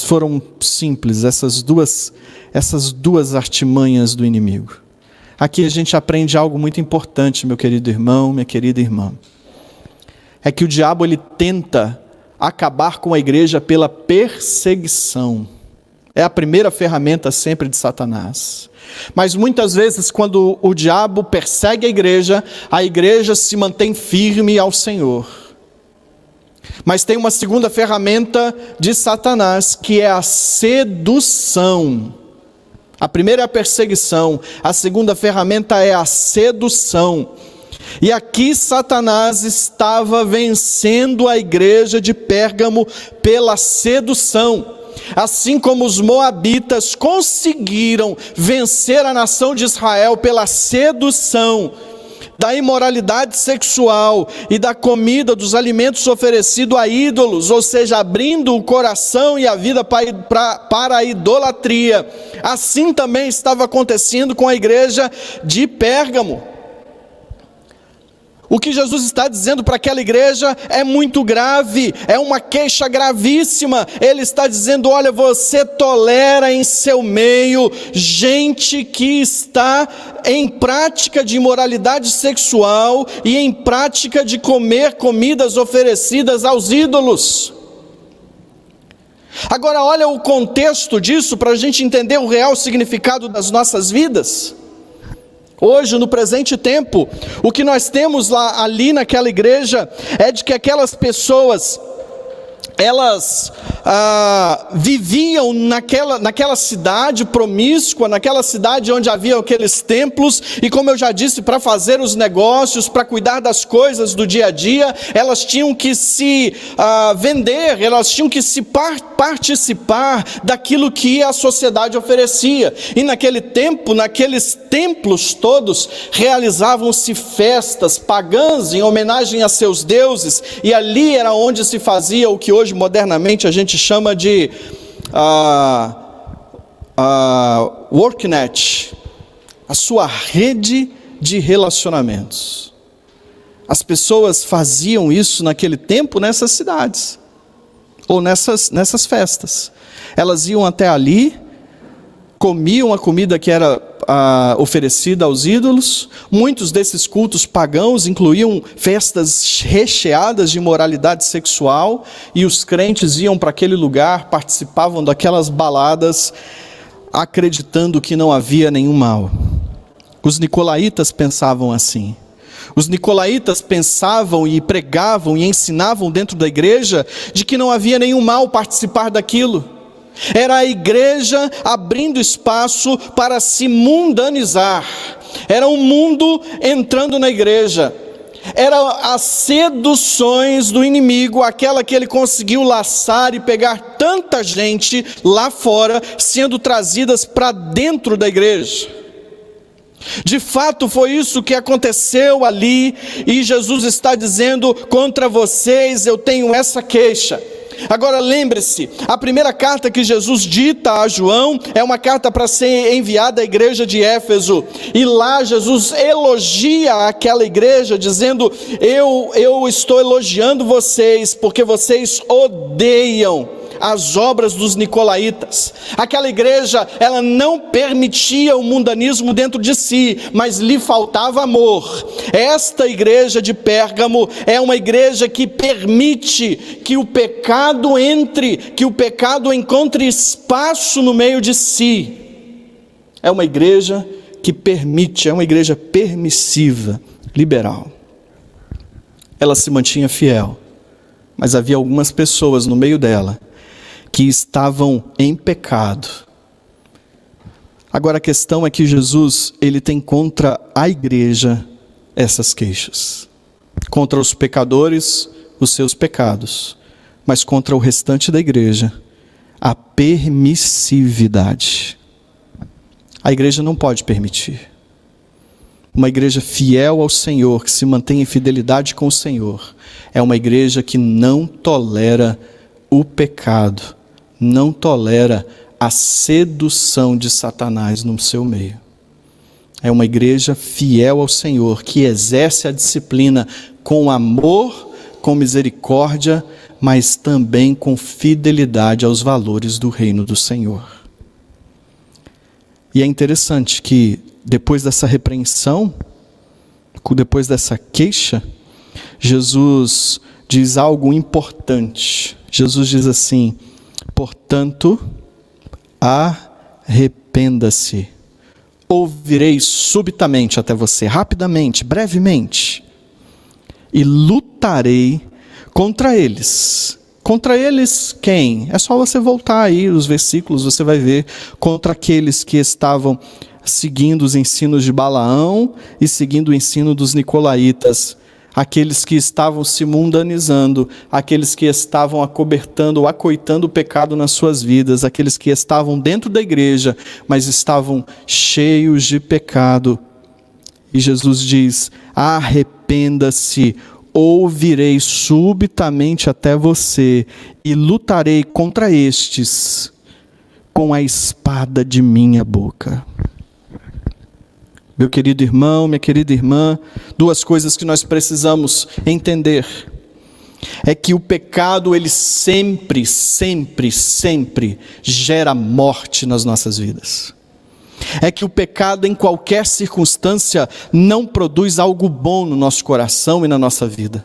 Foram simples essas duas artimanhas do inimigo. Aqui a gente aprende algo muito importante, meu querido irmão, minha querida irmã. É que o diabo ele tenta acabar com a igreja pela perseguição. É a primeira ferramenta sempre de Satanás. Mas muitas vezes, quando o diabo persegue a igreja se mantém firme ao Senhor. Mas tem uma segunda ferramenta de Satanás, que é a sedução. A primeira é a perseguição, a segunda ferramenta é a sedução. E aqui Satanás estava vencendo a igreja de Pérgamo pela sedução. Assim como os moabitas conseguiram vencer a nação de Israel pela sedução, da imoralidade sexual e da comida dos alimentos oferecidos a ídolos, ou seja, abrindo o coração e a vida para a idolatria. Assim também estava acontecendo com a igreja de Pérgamo. O que Jesus está dizendo para aquela igreja é muito grave, é uma queixa gravíssima. Ele está dizendo: olha, você tolera em seu meio gente que está em prática de imoralidade sexual e em prática de comer comidas oferecidas aos ídolos. Agora olha o contexto disso para a gente entender o real significado das nossas vidas. Hoje, no presente tempo, o que nós temos ali naquela igreja é de que aquelas pessoas, elas viviam naquela cidade promíscua, naquela cidade onde havia aqueles templos, e como eu já disse, para fazer os negócios, para cuidar das coisas do dia a dia, elas tinham que se vender, elas tinham que se participar daquilo que a sociedade oferecia. E naquele tempo, naqueles templos todos, realizavam-se festas pagãs em homenagem a seus deuses, e ali era onde se fazia o que hoje modernamente a gente chama de worknet, a sua rede de relacionamentos. As pessoas faziam isso naquele tempo nessas cidades, ou nessas festas. Elas iam até ali, comiam a comida que era oferecida aos ídolos. Muitos desses cultos pagãos incluíam festas recheadas de imoralidade sexual, e os crentes iam para aquele lugar, participavam daquelas baladas, acreditando que não havia nenhum mal. Os nicolaítas pensavam assim. Os nicolaítas pensavam e pregavam e ensinavam dentro da igreja de que não havia nenhum mal participar daquilo. Era a igreja abrindo espaço para se mundanizar. Era o mundo entrando na igreja. Eram as seduções do inimigo, aquela que ele conseguiu laçar e pegar tanta gente lá fora, sendo trazidas para dentro da igreja. De fato foi isso que aconteceu ali, e Jesus está dizendo: contra vocês eu tenho essa queixa. Agora lembre-se, a primeira carta que Jesus dita a João é uma carta para ser enviada à igreja de Éfeso, e lá Jesus elogia aquela igreja dizendo: eu estou elogiando vocês porque vocês odeiam as obras dos nicolaítas. Aquela igreja, ela não permitia o mundanismo dentro de si, mas lhe faltava amor. Esta igreja de Pérgamo é uma igreja que permite que o pecado encontre espaço no meio de si. É uma igreja que permite, é uma igreja permissiva, liberal. Ela se mantinha fiel, mas havia algumas pessoas no meio dela que estavam em pecado. Agora a questão é que Jesus, ele tem contra a igreja essas queixas. Contra os pecadores, os seus pecados. Mas contra o restante da igreja, a permissividade. A igreja não pode permitir. Uma igreja fiel ao Senhor, que se mantém em fidelidade com o Senhor, é uma igreja que não tolera o pecado, não tolera a sedução de Satanás no seu meio. É uma igreja fiel ao Senhor, que exerce a disciplina com amor, com misericórdia, mas também com fidelidade aos valores do reino do Senhor. E é interessante que depois dessa repreensão, depois dessa queixa, Jesus diz algo importante. Jesus diz assim: portanto, arrependa-se. Ou virei subitamente até você, rapidamente, brevemente, e lutarei contra eles. Contra eles quem? É só você voltar aí os versículos, você vai ver. Contra aqueles que estavam seguindo os ensinos de Balaão e seguindo o ensino dos nicolaítas. Aqueles que estavam se mundanizando, aqueles que estavam acobertando ou acoitando o pecado nas suas vidas, aqueles que estavam dentro da igreja, mas estavam cheios de pecado E Jesus diz: arrependa-se, ou virei subitamente até você e lutarei contra estes com a espada de minha boca. Meu querido irmão, minha querida irmã, duas coisas que nós precisamos entender. É que o pecado, ele sempre gera morte nas nossas vidas. É que o pecado, em qualquer circunstância, não produz algo bom no nosso coração e na nossa vida.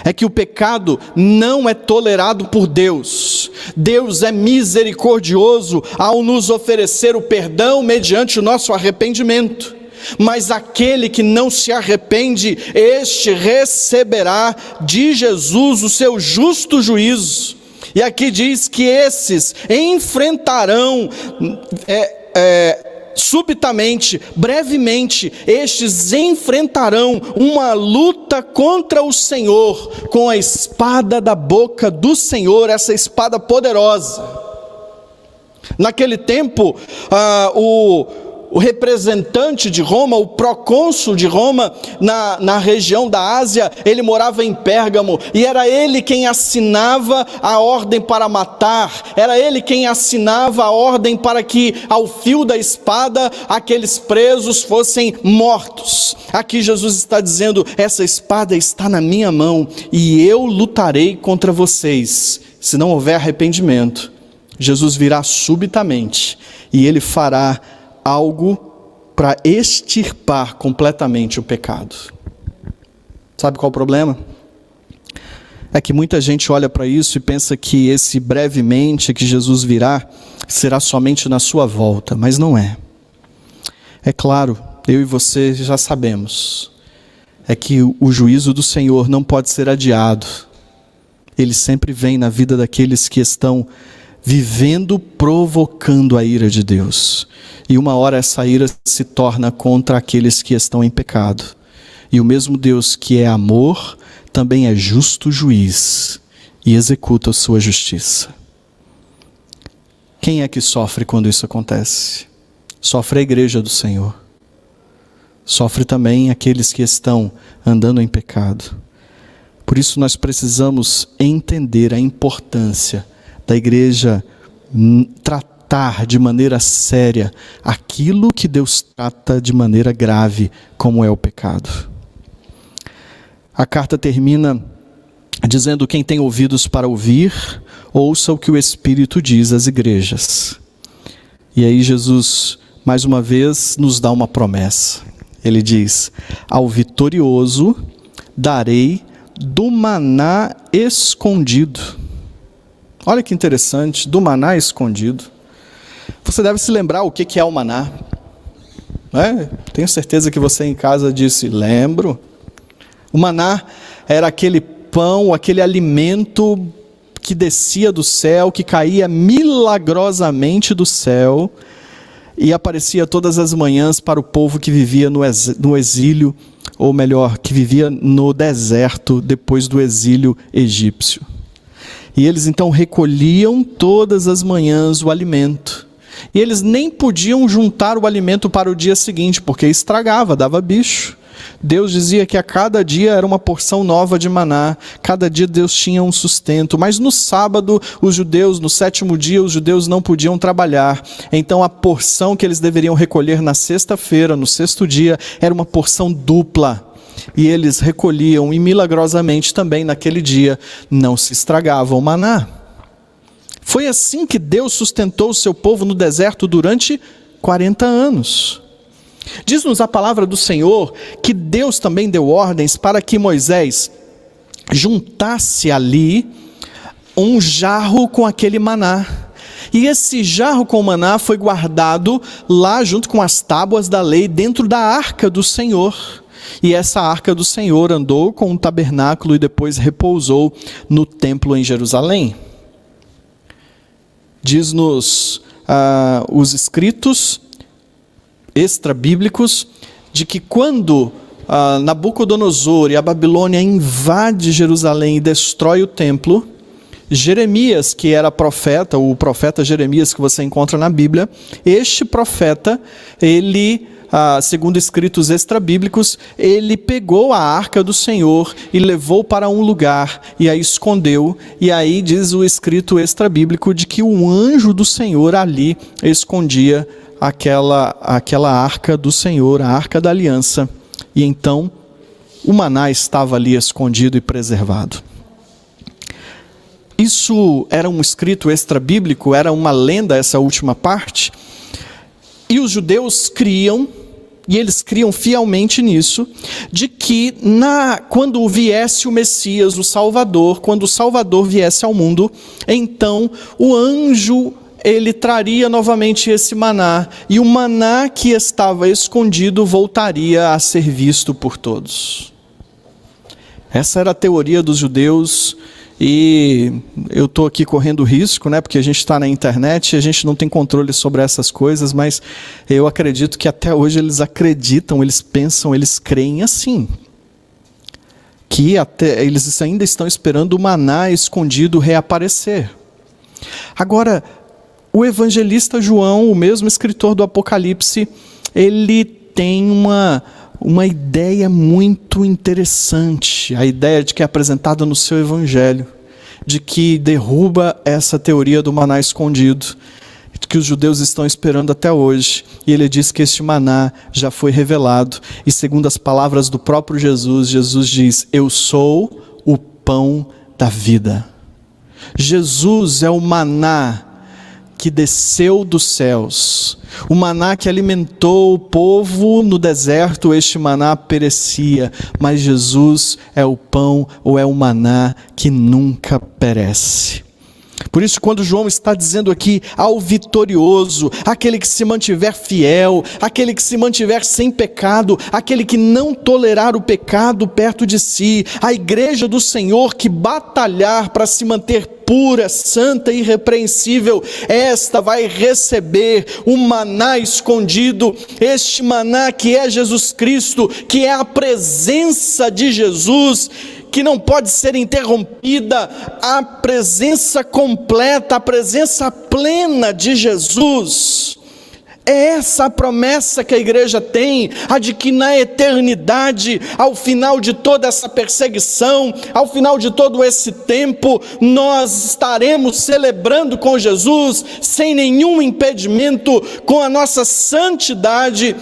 É que o pecado não é tolerado por Deus. Deus é misericordioso ao nos oferecer o perdão mediante o nosso arrependimento. Mas aquele que não se arrepende, este receberá de Jesus o seu justo juízo. E aqui diz que esses enfrentarão subitamente, brevemente, estes enfrentarão uma luta contra o Senhor, com a espada da boca do Senhor, essa espada poderosa. Naquele tempo, o representante de Roma, o procônsul de Roma, na região da Ásia, ele morava em Pérgamo, e era ele quem assinava a ordem para matar, era ele quem assinava a ordem para que, ao fio da espada, aqueles presos fossem mortos. Aqui Jesus está dizendo: essa espada está na minha mão, e eu lutarei contra vocês, se não houver arrependimento. Jesus virá subitamente, e ele fará algo para extirpar completamente o pecado. Sabe qual o problema? É que muita gente olha para isso e pensa que esse brevemente que Jesus virá será somente na sua volta, mas não é. É claro, eu e você já sabemos, é que o juízo do Senhor não pode ser adiado. Ele sempre vem na vida daqueles que estão vivendo, provocando a ira de Deus. E uma hora essa ira se torna contra aqueles que estão em pecado. E o mesmo Deus que é amor, também é justo juiz e executa a sua justiça. Quem é que sofre quando isso acontece? Sofre a igreja do Senhor. Sofre também aqueles que estão andando em pecado. Por isso nós precisamos entender a importância da igreja tratar de maneira séria aquilo que Deus trata de maneira grave, como é o pecado. A carta termina dizendo: quem tem ouvidos para ouvir, ouça o que o Espírito diz às igrejas. E aí Jesus, mais uma vez, nos dá uma promessa. Ele diz: ao vitorioso darei do maná escondido. Olha que interessante, do maná escondido. Você deve se lembrar o que é o maná. Tenho certeza que você em casa disse: lembro. O maná era aquele pão, aquele alimento que descia do céu, que caía milagrosamente do céu e aparecia todas as manhãs para o povo que vivia no exílio, ou melhor, que vivia no deserto depois do exílio egípcio. E eles então recolhiam todas as manhãs o alimento. E eles nem podiam juntar o alimento para o dia seguinte, porque estragava, dava bicho. Deus dizia que a cada dia era uma porção nova de maná, cada dia Deus tinha um sustento. Mas no sábado, no sétimo dia, os judeus não podiam trabalhar. Então a porção que eles deveriam recolher na sexta-feira, no sexto dia, era uma porção dupla. E eles recolhiam, e milagrosamente também naquele dia não se estragava o maná. Foi assim que Deus sustentou o seu povo no deserto durante 40 anos. Diz-nos a palavra do Senhor que Deus também deu ordens para que Moisés juntasse ali um jarro com aquele maná. E esse jarro com maná foi guardado lá junto com as tábuas da lei dentro da arca do Senhor. E essa arca do Senhor andou com o tabernáculo e depois repousou no templo em Jerusalém. Diz-nos os escritos extra-bíblicos de que quando Nabucodonosor e a Babilônia invade Jerusalém e destrói o templo, Jeremias, que era profeta, o profeta Jeremias que você encontra na Bíblia, este profeta, ele segundo escritos extrabíblicos, ele pegou a arca do Senhor e levou para um lugar e a escondeu. E aí diz o escrito extrabíblico de que o anjo do Senhor ali escondia aquela arca do Senhor, a arca da aliança. E então o maná estava ali escondido e preservado. Isso era um escrito extrabíblico, era uma lenda essa última parte. E os judeus criam, e eles criam fielmente nisso, de que quando viesse o Messias, o Salvador, quando o Salvador viesse ao mundo, então o anjo, ele traria novamente esse maná, e o maná que estava escondido voltaria a ser visto por todos. Essa era a teoria dos judeus. E eu estou aqui correndo risco, né, porque a gente está na internet e a gente não tem controle sobre essas coisas, mas eu acredito que até hoje eles acreditam, eles pensam, eles creem assim. Que até eles ainda estão esperando o maná escondido reaparecer. Agora, o evangelista João, o mesmo escritor do Apocalipse, ele tem uma ideia muito interessante, a ideia de que é apresentada no seu evangelho, de que derruba essa teoria do maná escondido, que os judeus estão esperando até hoje. E ele diz que este maná já foi revelado, e segundo as palavras do próprio Jesus, Jesus diz: eu sou o pão da vida. Jesus é o maná que desceu dos céus, o maná que alimentou o povo no deserto. Este maná perecia, mas Jesus é o pão, ou é o maná que nunca perece. Por isso, quando João está dizendo aqui ao vitorioso, aquele que se mantiver fiel, aquele que se mantiver sem pecado, aquele que não tolerar o pecado perto de si, a igreja do Senhor que batalhar para se manter pura, santa e irrepreensível, esta vai receber o maná escondido, este maná que é Jesus Cristo, que é a presença de Jesus, que não pode ser interrompida, a presença completa, a presença plena de Jesus. É essa a promessa que a igreja tem, a de que na eternidade, ao final de toda essa perseguição, ao final de todo esse tempo, nós estaremos celebrando com Jesus, sem nenhum impedimento, com a nossa santidade,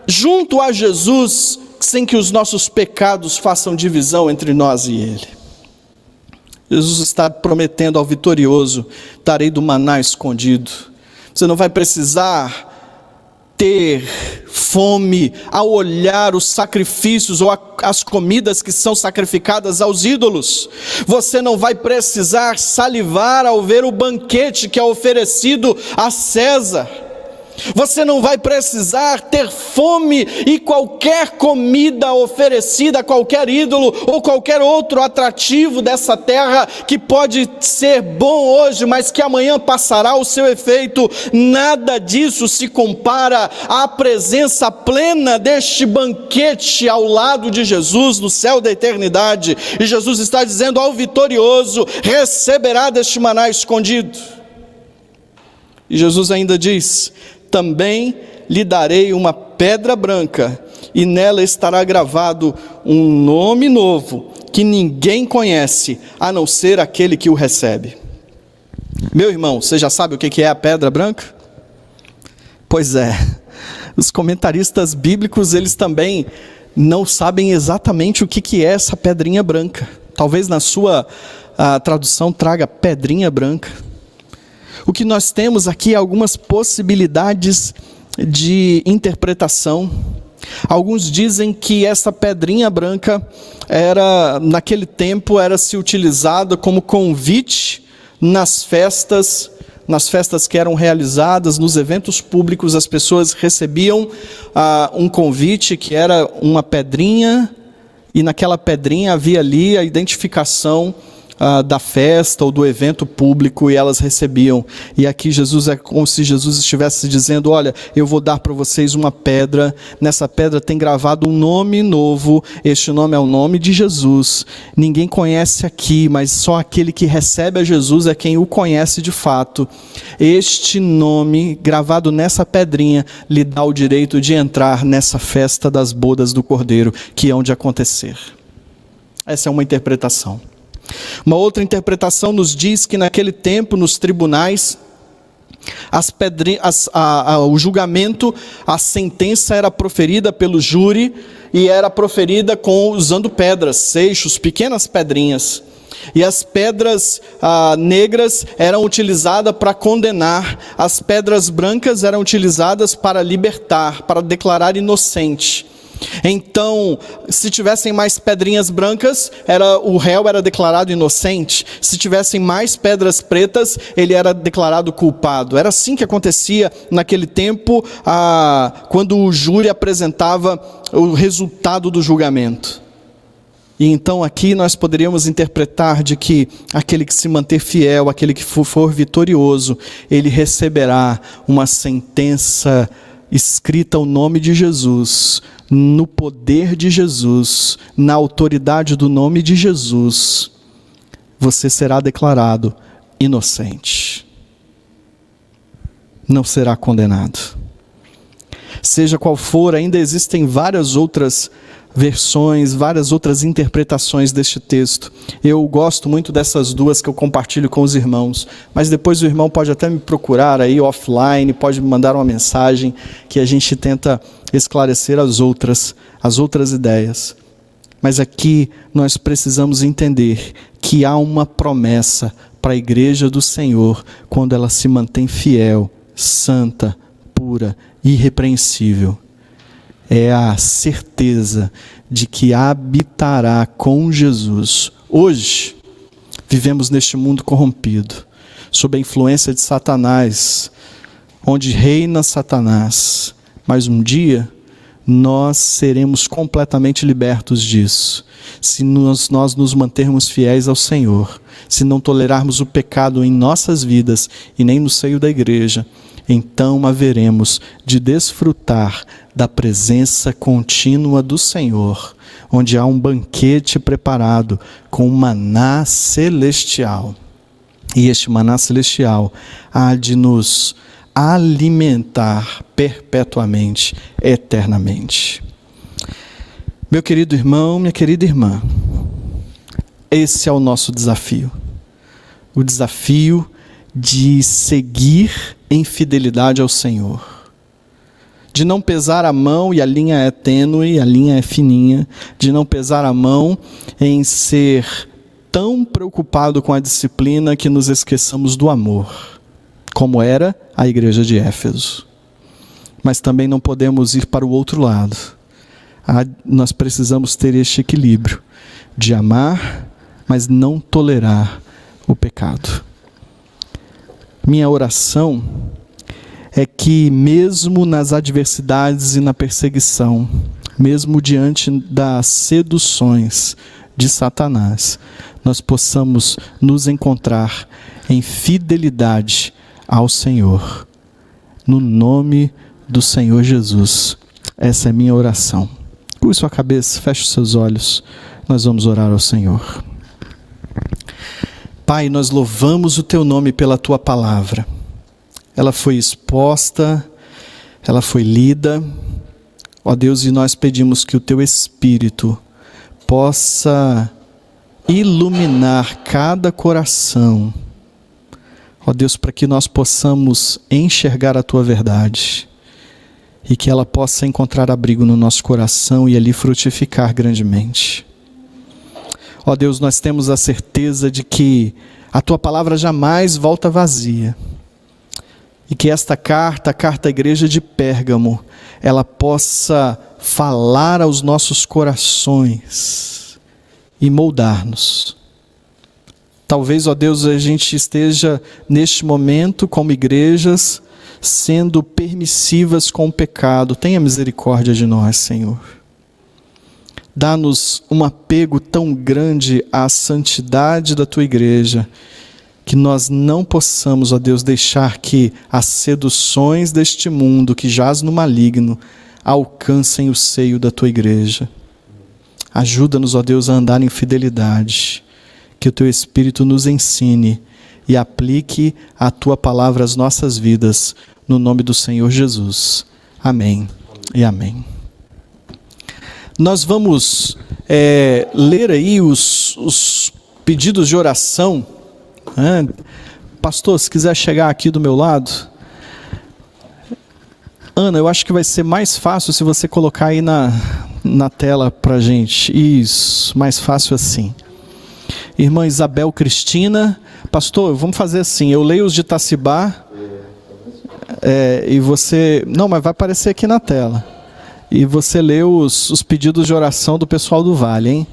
junto a Jesus, sem que os nossos pecados façam divisão entre nós e Ele. Jesus está prometendo ao vitorioso: darei do maná escondido. Você não vai precisar ter fome ao olhar os sacrifícios ou as comidas que são sacrificadas aos ídolos. Você não vai precisar salivar ao ver o banquete que é oferecido a César. Você não vai precisar ter fome e qualquer comida oferecida a qualquer ídolo ou qualquer outro atrativo dessa terra, que pode ser bom hoje, mas que amanhã passará o seu efeito. Nada disso se compara à presença plena deste banquete ao lado de Jesus no céu da eternidade. E Jesus está dizendo ao vitorioso: receberá deste maná escondido. E Jesus ainda diz: também lhe darei uma pedra branca, e nela estará gravado um nome novo, que ninguém conhece, a não ser aquele que o recebe. Meu irmão, você já sabe o que é a pedra branca? Pois é, os comentaristas bíblicos, eles também não sabem exatamente o que é essa pedrinha branca. Talvez na sua tradução traga pedrinha branca. O que nós temos aqui é algumas possibilidades de interpretação. Alguns dizem que essa pedrinha branca naquele tempo era se utilizada como convite nas festas que eram realizadas, nos eventos públicos. As pessoas recebiam um convite que era uma pedrinha, e naquela pedrinha havia ali a identificação da festa ou do evento público e elas recebiam. E aqui Jesus é como se Jesus estivesse dizendo: olha, eu vou dar para vocês uma pedra, nessa pedra tem gravado um nome novo, este nome é o nome de Jesus. Ninguém conhece aqui, mas só aquele que recebe a Jesus é quem o conhece de fato. Este nome gravado nessa pedrinha lhe dá o direito de entrar nessa festa das bodas do Cordeiro, que hão de acontecer. Essa é uma interpretação. Uma outra interpretação nos diz que naquele tempo, nos tribunais, o julgamento, a sentença era proferida pelo júri e era proferida usando pedras, seixos, pequenas pedrinhas. E as pedras negras eram utilizadas para condenar, as pedras brancas eram utilizadas para libertar, para declarar inocente. Então, se tivessem mais pedrinhas brancas, o réu era declarado inocente. Se tivessem mais pedras pretas, ele era declarado culpado. Era assim que acontecia naquele tempo, quando o júri apresentava o resultado do julgamento. E então aqui nós poderíamos interpretar de que aquele que se manter fiel, aquele que for vitorioso, ele receberá uma sentença escrita o nome de Jesus, no poder de Jesus, na autoridade do nome de Jesus. Você será declarado inocente. Não será condenado. Seja qual for, ainda existem várias outras versões, várias outras interpretações deste texto. Eu gosto muito dessas duas que eu compartilho com os irmãos, mas depois o irmão pode até me procurar aí offline, pode me mandar uma mensagem que a gente tenta esclarecer as outras ideias. Mas aqui nós precisamos entender que há uma promessa para a igreja do Senhor quando ela se mantém fiel, santa, pura, irrepreensível. É a certeza de que habitará com Jesus. Hoje, vivemos neste mundo corrompido, sob a influência de Satanás, onde reina Satanás. Mas um dia, nós seremos completamente libertos disso, se nós nos mantermos fiéis ao Senhor, se não tolerarmos o pecado em nossas vidas e nem no seio da igreja. Então haveremos de desfrutar da presença contínua do Senhor, onde há um banquete preparado com maná celestial. E este maná celestial há de nos alimentar perpetuamente, eternamente. Meu querido irmão, minha querida irmã, esse é o nosso desafio. O desafio de seguir em fidelidade ao Senhor, de não pesar a mão, e a linha é tênue, a linha é fininha, de não pesar a mão em ser tão preocupado com a disciplina que nos esqueçamos do amor, como era a igreja de Éfeso. Mas também não podemos ir para o outro lado. Nós precisamos ter este equilíbrio de amar, mas não tolerar o pecado. Minha oração é que mesmo nas adversidades e na perseguição, mesmo diante das seduções de Satanás, nós possamos nos encontrar em fidelidade ao Senhor. No nome do Senhor Jesus. Essa é a minha oração. Curve sua cabeça, feche os seus olhos. Nós vamos orar ao Senhor. Pai, nós louvamos o Teu nome pela Tua palavra. Ela foi exposta, ela foi lida. Ó Deus, e nós pedimos que o Teu Espírito possa iluminar cada coração. Ó Deus, para que nós possamos enxergar a Tua verdade e que ela possa encontrar abrigo no nosso coração e ali frutificar grandemente. Ó Deus, nós temos a certeza de que a Tua palavra jamais volta vazia. E que esta carta, a carta à igreja de Pérgamo, ela possa falar aos nossos corações e moldar-nos. Talvez, ó Deus, a gente esteja neste momento como igrejas sendo permissivas com o pecado. Tenha misericórdia de nós, Senhor. Dá-nos um apego tão grande à santidade da tua igreja, que nós não possamos, ó Deus, deixar que as seduções deste mundo que jaz no maligno alcancem o seio da tua igreja. Ajuda-nos, ó Deus, a andar em fidelidade, que o teu Espírito nos ensine e aplique a tua palavra às nossas vidas, no nome do Senhor Jesus. Amém e amém. Nós vamos ler aí os pedidos de oração. Pastor, se quiser chegar aqui do meu lado. Ana, eu acho que vai ser mais fácil se você colocar aí na tela para a gente. Isso, mais fácil assim. Irmã Isabel Cristina. Pastor, vamos fazer assim, eu leio os de Itacibá, e você... Não, mas vai aparecer aqui na tela. E você lê os pedidos de oração do pessoal do Vale, hein?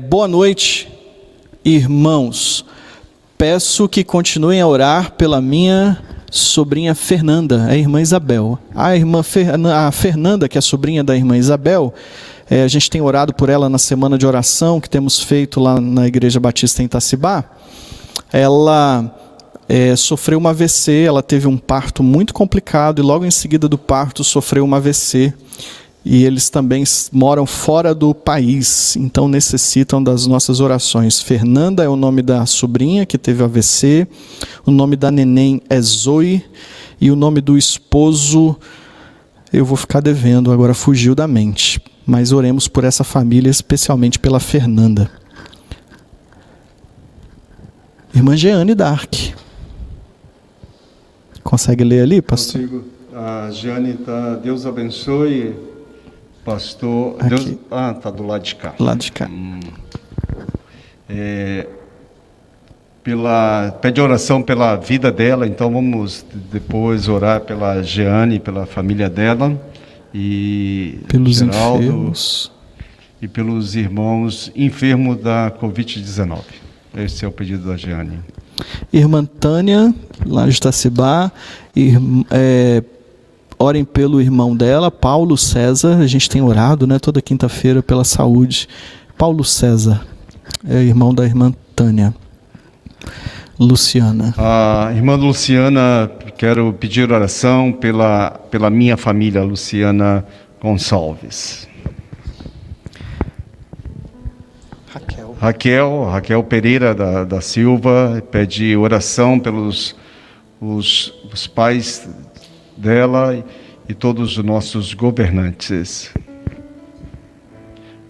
Boa noite, irmãos. Peço que continuem a orar pela minha sobrinha Fernanda, a irmã Isabel. A Fernanda, que é a sobrinha da irmã Isabel, a gente tem orado por ela na semana de oração que temos feito lá na Igreja Batista em Itacibá. Ela sofreu uma AVC, ela teve um parto muito complicado e logo em seguida do parto sofreu uma AVC. E eles também moram fora do país, então necessitam das nossas orações. Fernanda é o nome da sobrinha que teve AVC, o nome da neném é Zoe, e o nome do esposo, eu vou ficar devendo, agora fugiu da mente. Mas oremos por essa família, especialmente pela Fernanda. Irmã Jeane Dark. Consegue ler ali, pastor? Consigo. A Jeane está, Deus abençoe, pastor. Aqui. Deus, está do lado de cá. Lado de cá. Pede oração pela vida dela, então vamos depois orar pela Jeane, pela família dela, e pelos Geraldo, enfermos. E pelos irmãos enfermos da Covid-19. Esse é o pedido da Jeane. Irmã Tânia, lá de Itacibá, orem pelo irmão dela, Paulo César. A gente tem orado, né, toda quinta-feira pela saúde. Paulo César, é irmão da irmã Tânia. Luciana. A irmã Luciana, quero pedir oração pela minha família, Luciana Gonçalves. Raquel Pereira da Silva, pede oração pelos os pais dela e todos os nossos governantes.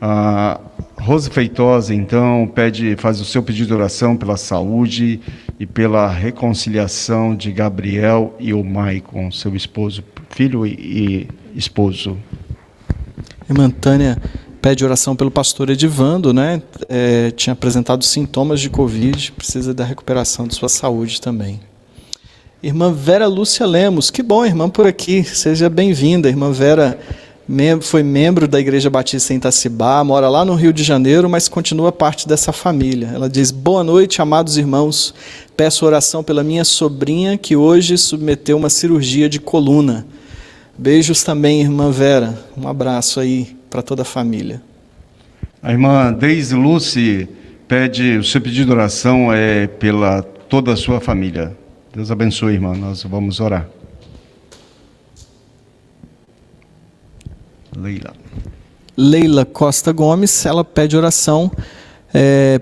A Rose Feitosa, então, faz o seu pedido de oração pela saúde e pela reconciliação de Gabriel e o Maicon, seu esposo, filho e esposo. Irmã Tânia pede oração pelo pastor Edivando, né? Tinha apresentado sintomas de Covid, precisa da recuperação de sua saúde também. Irmã Vera Lúcia Lemos, que bom, irmã, por aqui, seja bem-vinda. Irmã Vera foi membro da Igreja Batista em Itacibá, mora lá no Rio de Janeiro, mas continua parte dessa família. Ela diz: boa noite, amados irmãos, peço oração pela minha sobrinha que hoje submeteu uma cirurgia de coluna. Beijos também, irmã Vera, um abraço aí para toda a família. A irmã Deise Lucy pede, o seu pedido de oração é pela toda a sua família. Deus abençoe, irmã, nós vamos orar. Leila Costa Gomes, ela pede oração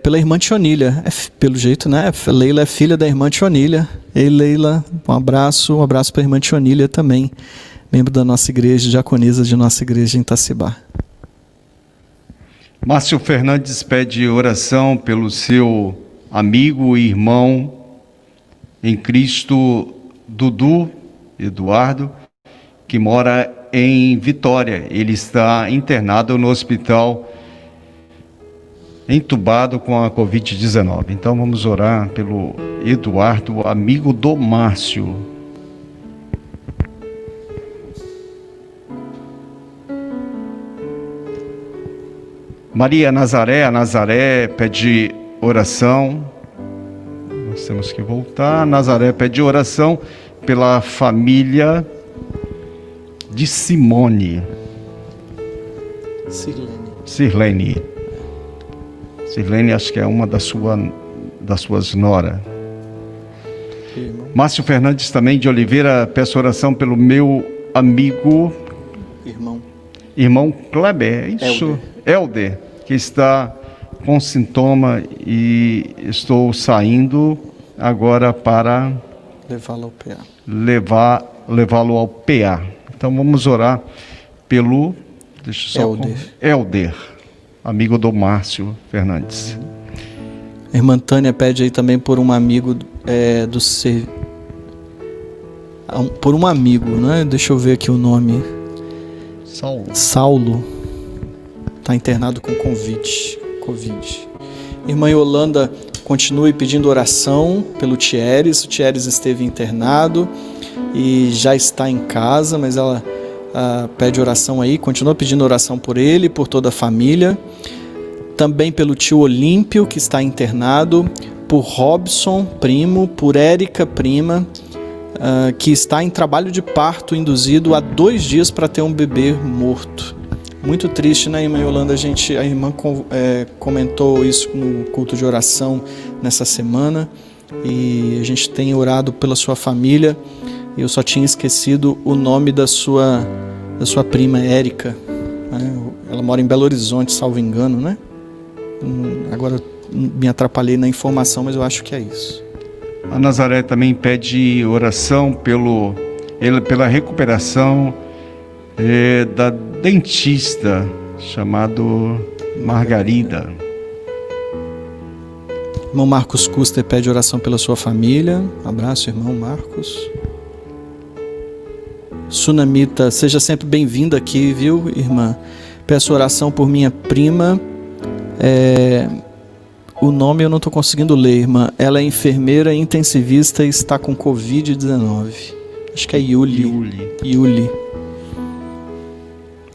pela irmã Tionília. Pelo jeito, né? Leila é filha da irmã Tionília. Ei, Leila, um abraço para a irmã Tionília também, membro da nossa igreja, diaconisa de nossa igreja em Itacibá. Márcio Fernandes pede oração pelo seu amigo e irmão em Cristo, Dudu Eduardo, que mora em Vitória. Ele está internado no hospital, entubado com a Covid-19. Então vamos orar pelo Eduardo, amigo do Márcio. Maria Nazaré, a Nazaré pede oração. Nós temos que voltar. A Nazaré pede oração pela família de Simone. Sirlene. Sirlene. Sirlene, acho que é uma das suas noras. Márcio Fernandes também de Oliveira, peço oração pelo meu amigo... Irmão Kleber, isso, Helder, que está com sintoma e estou saindo agora para levá-lo ao PA. Então vamos orar pelo Helder, amigo do Márcio Fernandes. Irmã Tânia pede aí também por um amigo por um amigo, né? Deixa eu ver aqui o nome. Saulo. Está internado com Covid. Irmã Yolanda continue pedindo oração pelo Thieres. O Thieres esteve internado e já está em casa, mas ela pede oração aí, continua pedindo oração por ele, por toda a família. Também pelo tio Olímpio, que está internado, por Robson, primo, por Érica, prima, que está em trabalho de parto induzido há 2 dias para ter um bebê morto. Muito triste, né, irmã Yolanda? A irmã comentou isso no culto de oração nessa semana e a gente tem orado pela sua família. E eu só tinha esquecido o nome da sua prima, Érica. Ela mora em Belo Horizonte, salvo engano, né? Agora me atrapalhei na informação, mas eu acho que é isso. A Nazaré também pede oração pela recuperação da dentista chamado Margarida. Irmão Marcos Custer pede oração pela sua família. Abraço, irmão Marcos. Sunamita, seja sempre bem-vinda aqui, viu, irmã? Peço oração por minha prima. O nome eu não estou conseguindo ler, irmã. Ela é enfermeira intensivista e está com Covid-19. Acho que é Yuli.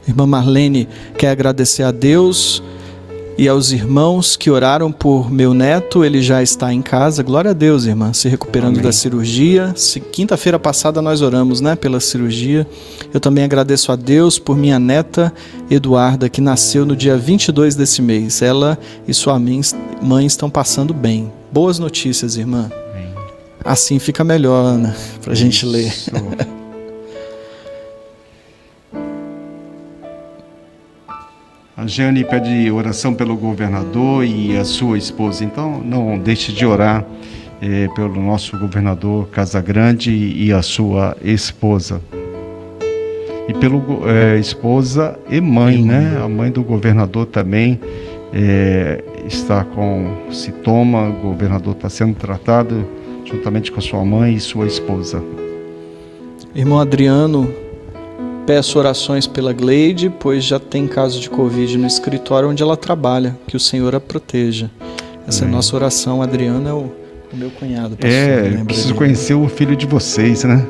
Irmã Marlene quer agradecer a Deus e aos irmãos que oraram por meu neto. Ele já está em casa. Glória a Deus, irmã, se recuperando Amém. Da cirurgia. Quinta-feira passada nós oramos, né, pela cirurgia. Eu também agradeço a Deus por minha neta Eduarda, que nasceu no dia 22 desse mês. Ela e sua mãe estão passando bem. Boas notícias, irmã. Amém. Assim fica melhor, Ana, para a gente ler. A Jane pede oração pelo governador e a sua esposa. Então, não deixe de orar pelo nosso governador Casagrande e a sua esposa. E pelo esposa e mãe, né? A mãe do governador também está com sintoma. O governador está sendo tratado juntamente com sua mãe e sua esposa. Irmão Adriano, peço orações pela Gleide, pois já tem caso de Covid no escritório onde ela trabalha. Que o Senhor a proteja. Essa é a nossa oração. Adriano é o meu cunhado. Preciso conhecer o filho de vocês, né?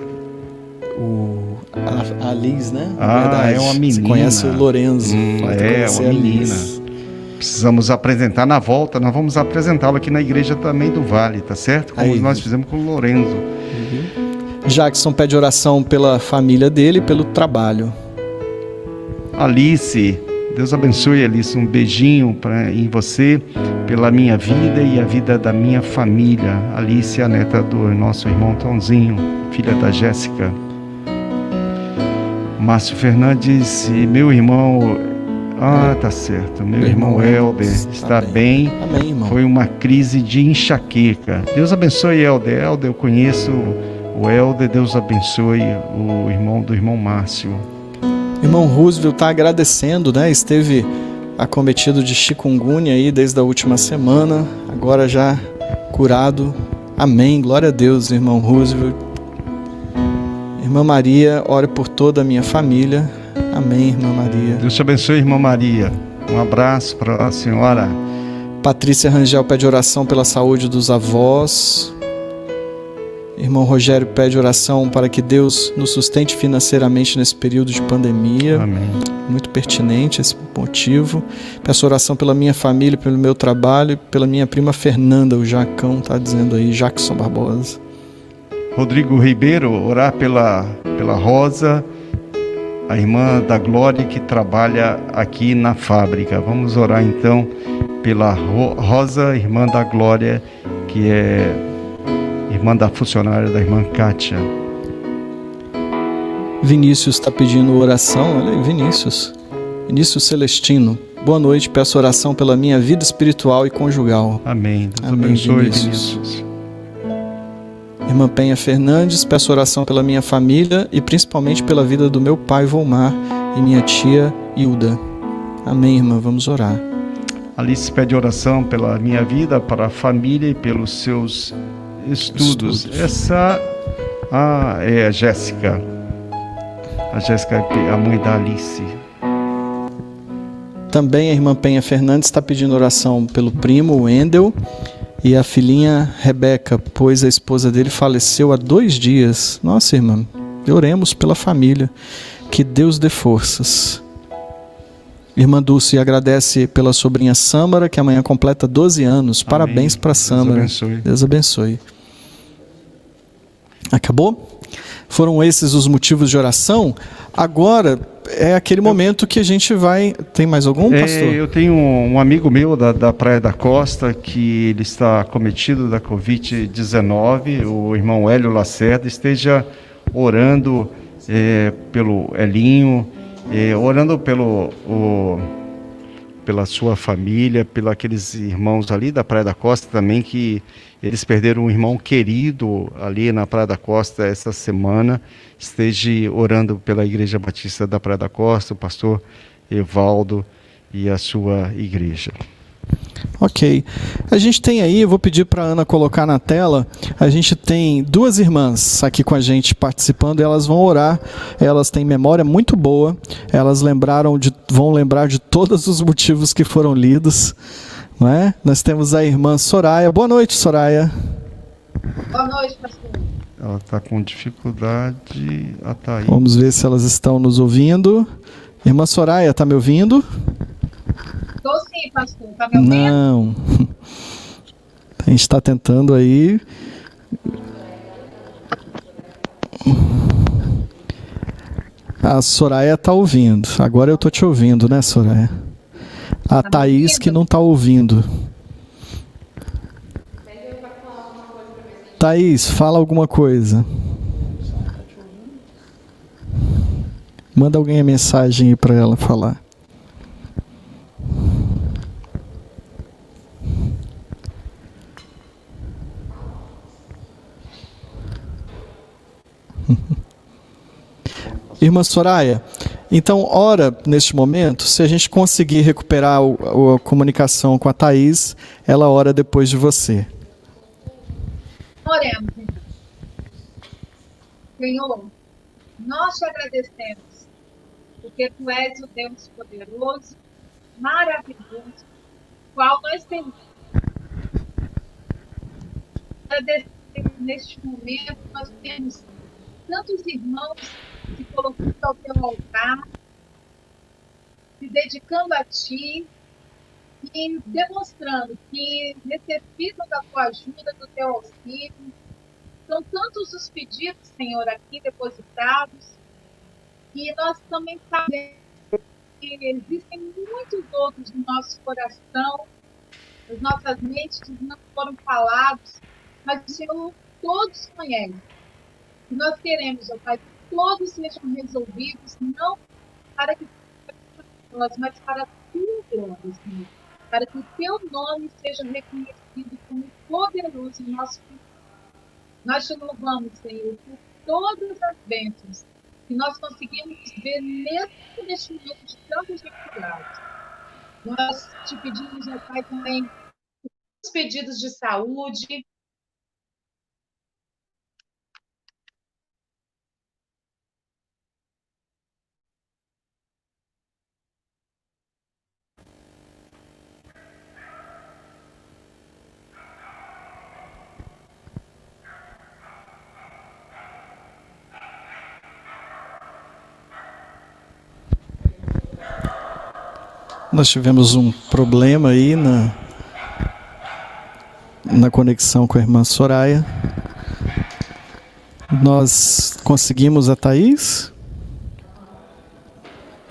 A Liz, né? É uma menina. Você conhece o Lorenzo. Uma menina. Precisamos apresentar na volta. Nós vamos apresentá-lo aqui na igreja também do Vale, tá certo? Como nós fizemos com o Lorenzo. Jackson pede oração pela família dele e pelo trabalho. Alice, Deus abençoe, Alice. Um beijinho em você, pela minha vida e a vida da minha família. Alice, a neta do nosso irmão Tãozinho, filha da Jéssica. Márcio Fernandes e meu irmão... tá certo. Meu irmão Helder está bem. Amém, irmão. Foi uma crise de enxaqueca. Deus abençoe, Helder. Helder, eu conheço o Helder. Deus abençoe o irmão do irmão Márcio. Irmão Roosevelt está agradecendo, né? Esteve acometido de chikungunya aí desde a última semana. Agora já curado. Amém. Glória a Deus, irmão Roosevelt. Irmã Maria, ore por toda a minha família. Amém, irmã Maria. Deus te abençoe, irmã Maria. Um abraço para a senhora. Patrícia Rangel pede oração pela saúde dos avós. Irmão Rogério pede oração para que Deus nos sustente financeiramente nesse período de pandemia. Amém. Muito pertinente esse motivo. Peço oração pela minha família, pelo meu trabalho e pela minha prima Fernanda, o Jacão está dizendo aí, Jackson Barbosa. Rodrigo Ribeiro, orar pela Rosa, a irmã da Glória que trabalha aqui na fábrica. Vamos orar então pela Rosa, irmã da Glória, que é irmã da funcionária da irmã Kátia. Vinícius está pedindo oração. Olha aí, Vinícius Celestino. Boa noite, peço oração pela minha vida espiritual e conjugal. Amém. Deus Amém, abençoe, Vinícius. Vinícius. Irmã Penha Fernandes, peço oração pela minha família e principalmente pela vida do meu pai Volmar e minha tia Hilda. Amém, irmã, vamos orar. Alice pede oração pela minha vida, para a família e pelos seus estudos. Essa é a Jéssica. A Jéssica é a mãe da Alice. Também a irmã Penha Fernandes está pedindo oração pelo primo Wendel e a filhinha Rebeca, pois a esposa dele faleceu há 2 dias. Nossa, irmã, oremos pela família. Que Deus dê forças. Irmã Dulce agradece pela sobrinha Sâmara, que amanhã completa 12 anos. Amém. Parabéns para Sâmara. Deus abençoe. Acabou? Foram esses os motivos de oração. Agora é aquele momento que a gente vai... Tem mais algum, pastor? Eu tenho um amigo meu da Praia da Costa que ele está acometido da Covid-19, o irmão Hélio Lacerda. Esteja orando pelo Elinho, orando pela sua família, pelos aqueles irmãos ali da Praia da Costa também, que eles perderam um irmão querido ali na Praia da Costa essa semana. Esteja orando pela Igreja Batista da Praia da Costa, o pastor Evaldo e a sua igreja. Ok. A gente tem aí, eu vou pedir para a Ana colocar na tela, a gente tem 2 irmãs aqui com a gente participando e elas vão orar. Elas têm memória muito boa, elas vão lembrar de todos os motivos que foram lidos. Não é? Nós temos a irmã Soraya. Boa noite, Soraya. Boa noite, pastor. Ela está com dificuldade. Tá aí. Vamos ver se elas estão nos ouvindo. Irmã Soraya, está me ouvindo? Estou sim, pastor. Está me ouvindo? Não. A gente está tentando aí. A Soraya está ouvindo. Agora eu estou te ouvindo, né, Soraya? A Thaís que não está ouvindo. Thaís, fala alguma coisa. Manda alguém a mensagem aí para ela falar. Irmã Soraya, então ora neste momento, se a gente conseguir recuperar a comunicação com a Thaís, ela ora depois de você. Oremos. Senhor, nós te agradecemos, porque Tu és o Deus poderoso, maravilhoso, qual nós temos. Agradecer neste momento, nós temos tantos irmãos se colocando ao Teu altar, se dedicando a Ti e demonstrando que necessitam da Tua ajuda, do Teu auxílio. São tantos os pedidos, Senhor, aqui depositados, e nós também sabemos que existem muitos outros no nosso coração, nas nossas mentes que não foram falados, mas o Senhor todos conhece. E nós queremos, ó Pai, que todos sejam resolvidos, não para que nós, mas para a Tua glória, Senhor. Para que o Teu nome seja reconhecido como poderoso em nosso futuro. Nós te louvamos, Senhor, por todas as bênçãos que nós conseguimos ver mesmo neste momento de tantas dificuldades. Nós te pedimos, ó Pai, também os pedidos de saúde. Nós tivemos um problema aí na conexão com a irmã Soraya. Nós conseguimos a Thaís?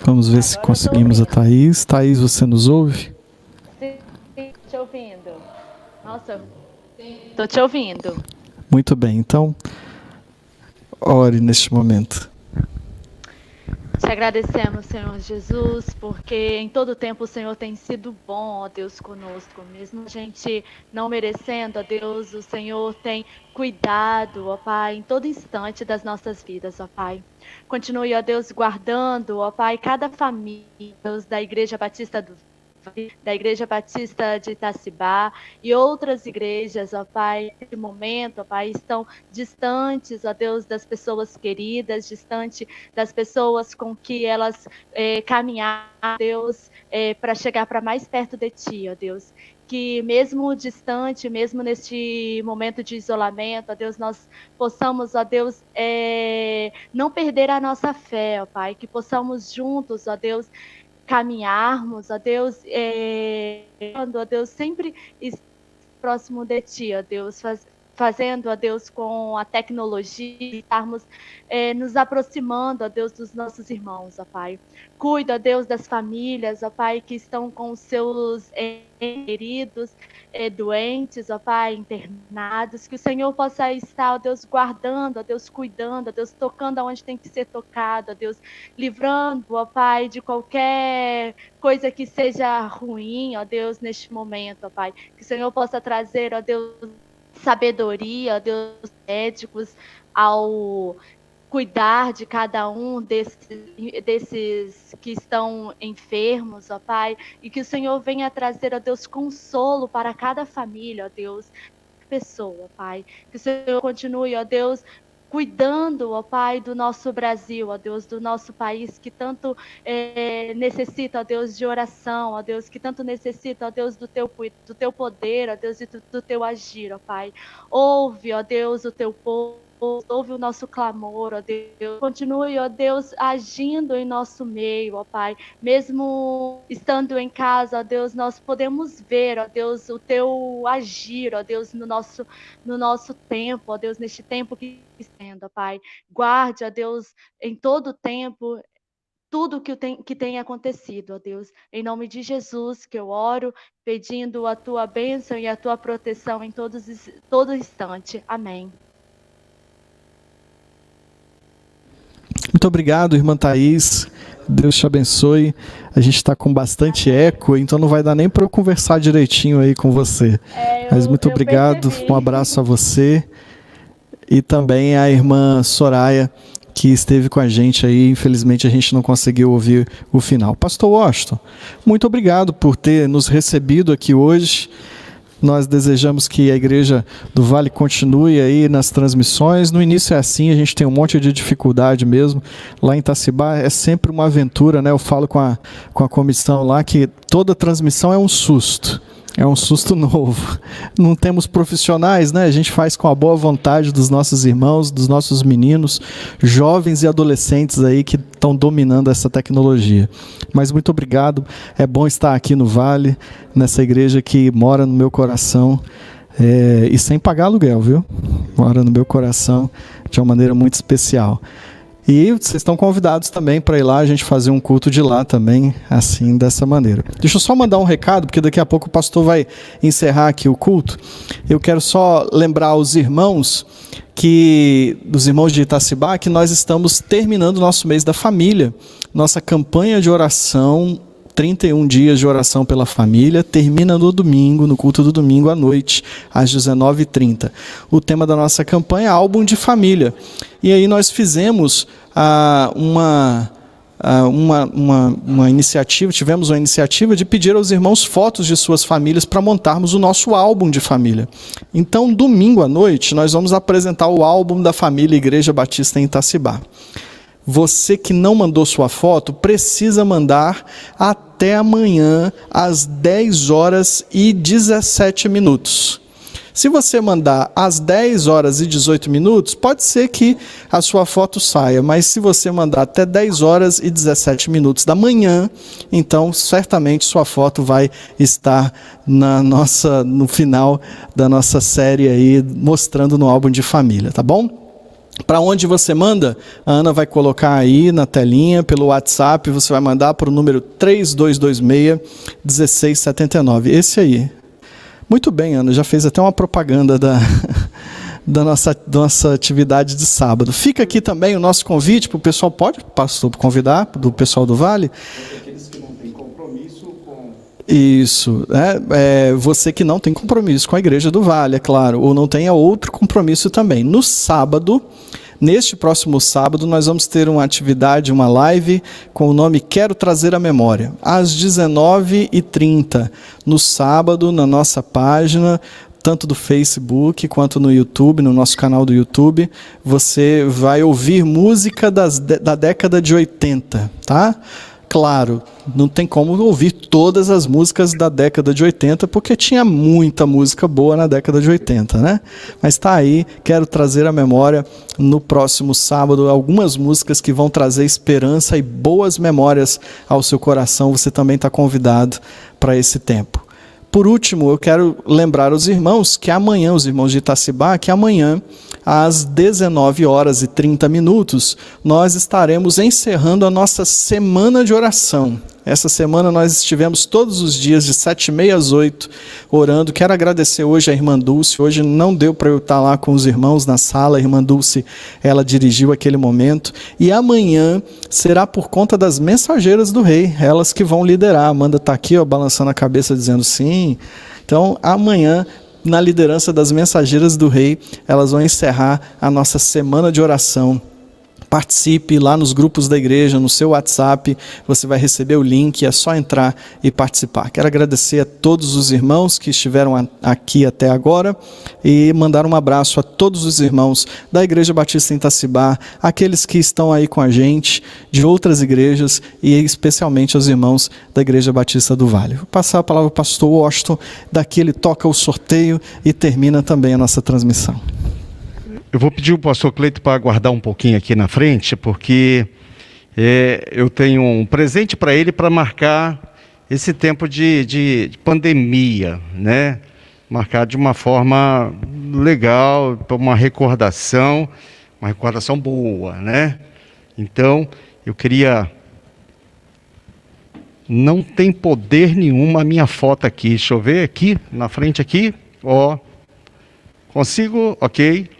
Vamos ver se conseguimos a Thaís. Thaís, você nos ouve? Sim, te ouvindo. Nossa, tô te ouvindo. Muito bem, então, ore neste momento. Te agradecemos, Senhor Jesus, porque em todo tempo o Senhor tem sido bom, ó Deus, conosco. Mesmo a gente não merecendo, ó Deus, o Senhor tem cuidado, ó Pai, em todo instante das nossas vidas, ó Pai. Continue, ó Deus, guardando, ó Pai, cada família, Deus, da Igreja Batista da Igreja Batista de Itacibá e outras igrejas, ó Pai, nesse momento, ó Pai, estão distantes, ó Deus, das pessoas queridas, distante das pessoas com que elas caminharam, Deus, para chegar para mais perto de Ti, ó Deus. Que mesmo distante, mesmo neste momento de isolamento, ó Deus, nós possamos, ó Deus, não perder a nossa fé, ó Pai, que possamos juntos, ó Deus, caminharmos, ó Deus, ó Deus, sempre próximo de Ti, ó Deus, fazendo, ó Deus, com a tecnologia, estarmos nos aproximando, ó Deus, dos nossos irmãos, ó Pai. Cuida, ó Deus, das famílias, ó Pai, que estão com os seus queridos, doentes, ó Pai, internados, que o Senhor possa estar, ó Deus, guardando, ó Deus, cuidando, ó Deus, tocando aonde tem que ser tocado, ó Deus, livrando, ó Pai, de qualquer coisa que seja ruim, ó Deus, neste momento, ó Pai, que o Senhor possa trazer, ó Deus, sabedoria, ó Deus, médicos, ao cuidar de cada um desses que estão enfermos, ó Pai, e que o Senhor venha trazer, ó Deus, consolo para cada família, ó Deus, pessoa, Pai. Que o Senhor continue, ó Deus, cuidando, ó Pai, do nosso Brasil, ó Deus, do nosso país, que tanto necessita, ó Deus, de oração, ó Deus, que tanto necessita, ó Deus, do teu poder, ó Deus, e do teu agir, ó Pai. Ouve, ó Deus, o teu povo, ouve o nosso clamor, ó Deus. Continue, ó Deus, agindo em nosso meio, ó Pai. Mesmo estando em casa, ó Deus, nós podemos ver, ó Deus, o teu agir, ó Deus, no nosso tempo, ó Deus, neste tempo que estendo, ó Pai. Guarde, ó Deus, em todo o tempo, tudo que tem acontecido, ó Deus. Em nome de Jesus que eu oro, pedindo a tua bênção e a tua proteção em todo instante. Amém. Muito obrigado, irmã Thaís. Deus te abençoe. A gente está com bastante eco, então não vai dar nem para eu conversar direitinho aí com você. Mas muito obrigado, um abraço a você. E também a irmã Soraya, que esteve com a gente aí. Infelizmente a gente não conseguiu ouvir o final. Pastor Washington, muito obrigado por ter nos recebido aqui hoje. Nós desejamos que a Igreja do Vale continue aí nas transmissões. No início é assim, a gente tem um monte de dificuldade mesmo. Lá em Itacibá é sempre uma aventura, né? Eu falo com a comissão lá que toda transmissão é um susto. É um susto novo. Não temos profissionais, né? A gente faz com a boa vontade dos nossos irmãos, dos nossos meninos, jovens e adolescentes aí que estão dominando essa tecnologia. Mas muito obrigado. É bom estar aqui no Vale, nessa igreja que mora no meu coração, e sem pagar aluguel, viu? Mora no meu coração de uma maneira muito especial. E vocês estão convidados também para ir lá, a gente fazer um culto de lá também, assim, dessa maneira. Deixa eu só mandar um recado, porque daqui a pouco o pastor vai encerrar aqui o culto. Eu quero só lembrar aos irmãos, dos irmãos de Itacibá, que nós estamos terminando o nosso mês da família. Nossa campanha de oração, 31 dias de oração pela família, termina no domingo, no culto do domingo à noite, às 19h30. O tema da nossa campanha é álbum de família. E aí nós fizemos uma iniciativa, tivemos uma iniciativa de pedir aos irmãos fotos de suas famílias para montarmos o nosso álbum de família. Então, domingo à noite, nós vamos apresentar o álbum da família Igreja Batista em Itacibá. Você que não mandou sua foto, precisa mandar até amanhã, às 10h17. Se você mandar às 10h18, pode ser que a sua foto saia, mas se você mandar até 10h17 da manhã, então certamente sua foto vai estar no final da nossa série aí, mostrando no álbum de família, tá bom? Para onde você manda? A Ana vai colocar aí na telinha, pelo WhatsApp, você vai mandar para o número 3226-1679. Esse aí. Muito bem, Ana, já fez até uma propaganda da nossa atividade de sábado. Fica aqui também o nosso convite para o pessoal, pode, pastor, convidar do pessoal do Vale? Aqueles que não têm compromisso com... Isso, você que não tem compromisso com a Igreja do Vale, é claro, ou não tenha outro compromisso também. No sábado, neste próximo sábado, nós vamos ter uma atividade, uma live, com o nome Quero Trazer a Memória, às 19h30, no sábado, na nossa página, tanto do Facebook quanto no YouTube, no nosso canal do YouTube, você vai ouvir música da década de 80, tá? Claro, não tem como ouvir todas as músicas da década de 80, porque tinha muita música boa na década de 80, né? Mas está aí, quero trazer à memória no próximo sábado algumas músicas que vão trazer esperança e boas memórias ao seu coração. Você também está convidado para esse tempo. Por último, eu quero lembrar os irmãos que amanhã, os irmãos de Itacibá, que amanhã, às 19h30, nós estaremos encerrando a nossa semana de oração. Essa semana nós estivemos todos os dias de 7h30 às 8h orando. Quero agradecer hoje a irmã Dulce. Hoje não deu para eu estar lá com os irmãos na sala. A irmã Dulce, ela dirigiu aquele momento. E amanhã será por conta das mensageiras do rei. Elas que vão liderar. A Amanda está aqui, ó, balançando a cabeça, dizendo sim. Então, amanhã, na liderança das mensageiras do rei, elas vão encerrar a nossa semana de oração. Participe lá nos grupos da igreja, no seu WhatsApp, você vai receber o link, é só entrar e participar. Quero agradecer a todos os irmãos que estiveram aqui até agora e mandar um abraço a todos os irmãos da Igreja Batista em Itacibá, aqueles que estão aí com a gente, de outras igrejas e especialmente aos irmãos da Igreja Batista do Vale. Vou passar a palavra ao pastor Washington, daqui ele toca o sorteio e termina também a nossa transmissão. Eu vou pedir o pastor Cleito para aguardar um pouquinho aqui na frente, porque eu tenho um presente para ele para marcar esse tempo de pandemia, né? Marcar de uma forma legal, uma recordação boa, né? Então, eu queria... Não tem poder nenhum a minha foto aqui. Deixa eu ver aqui, na frente aqui, ó. Consigo? Ok.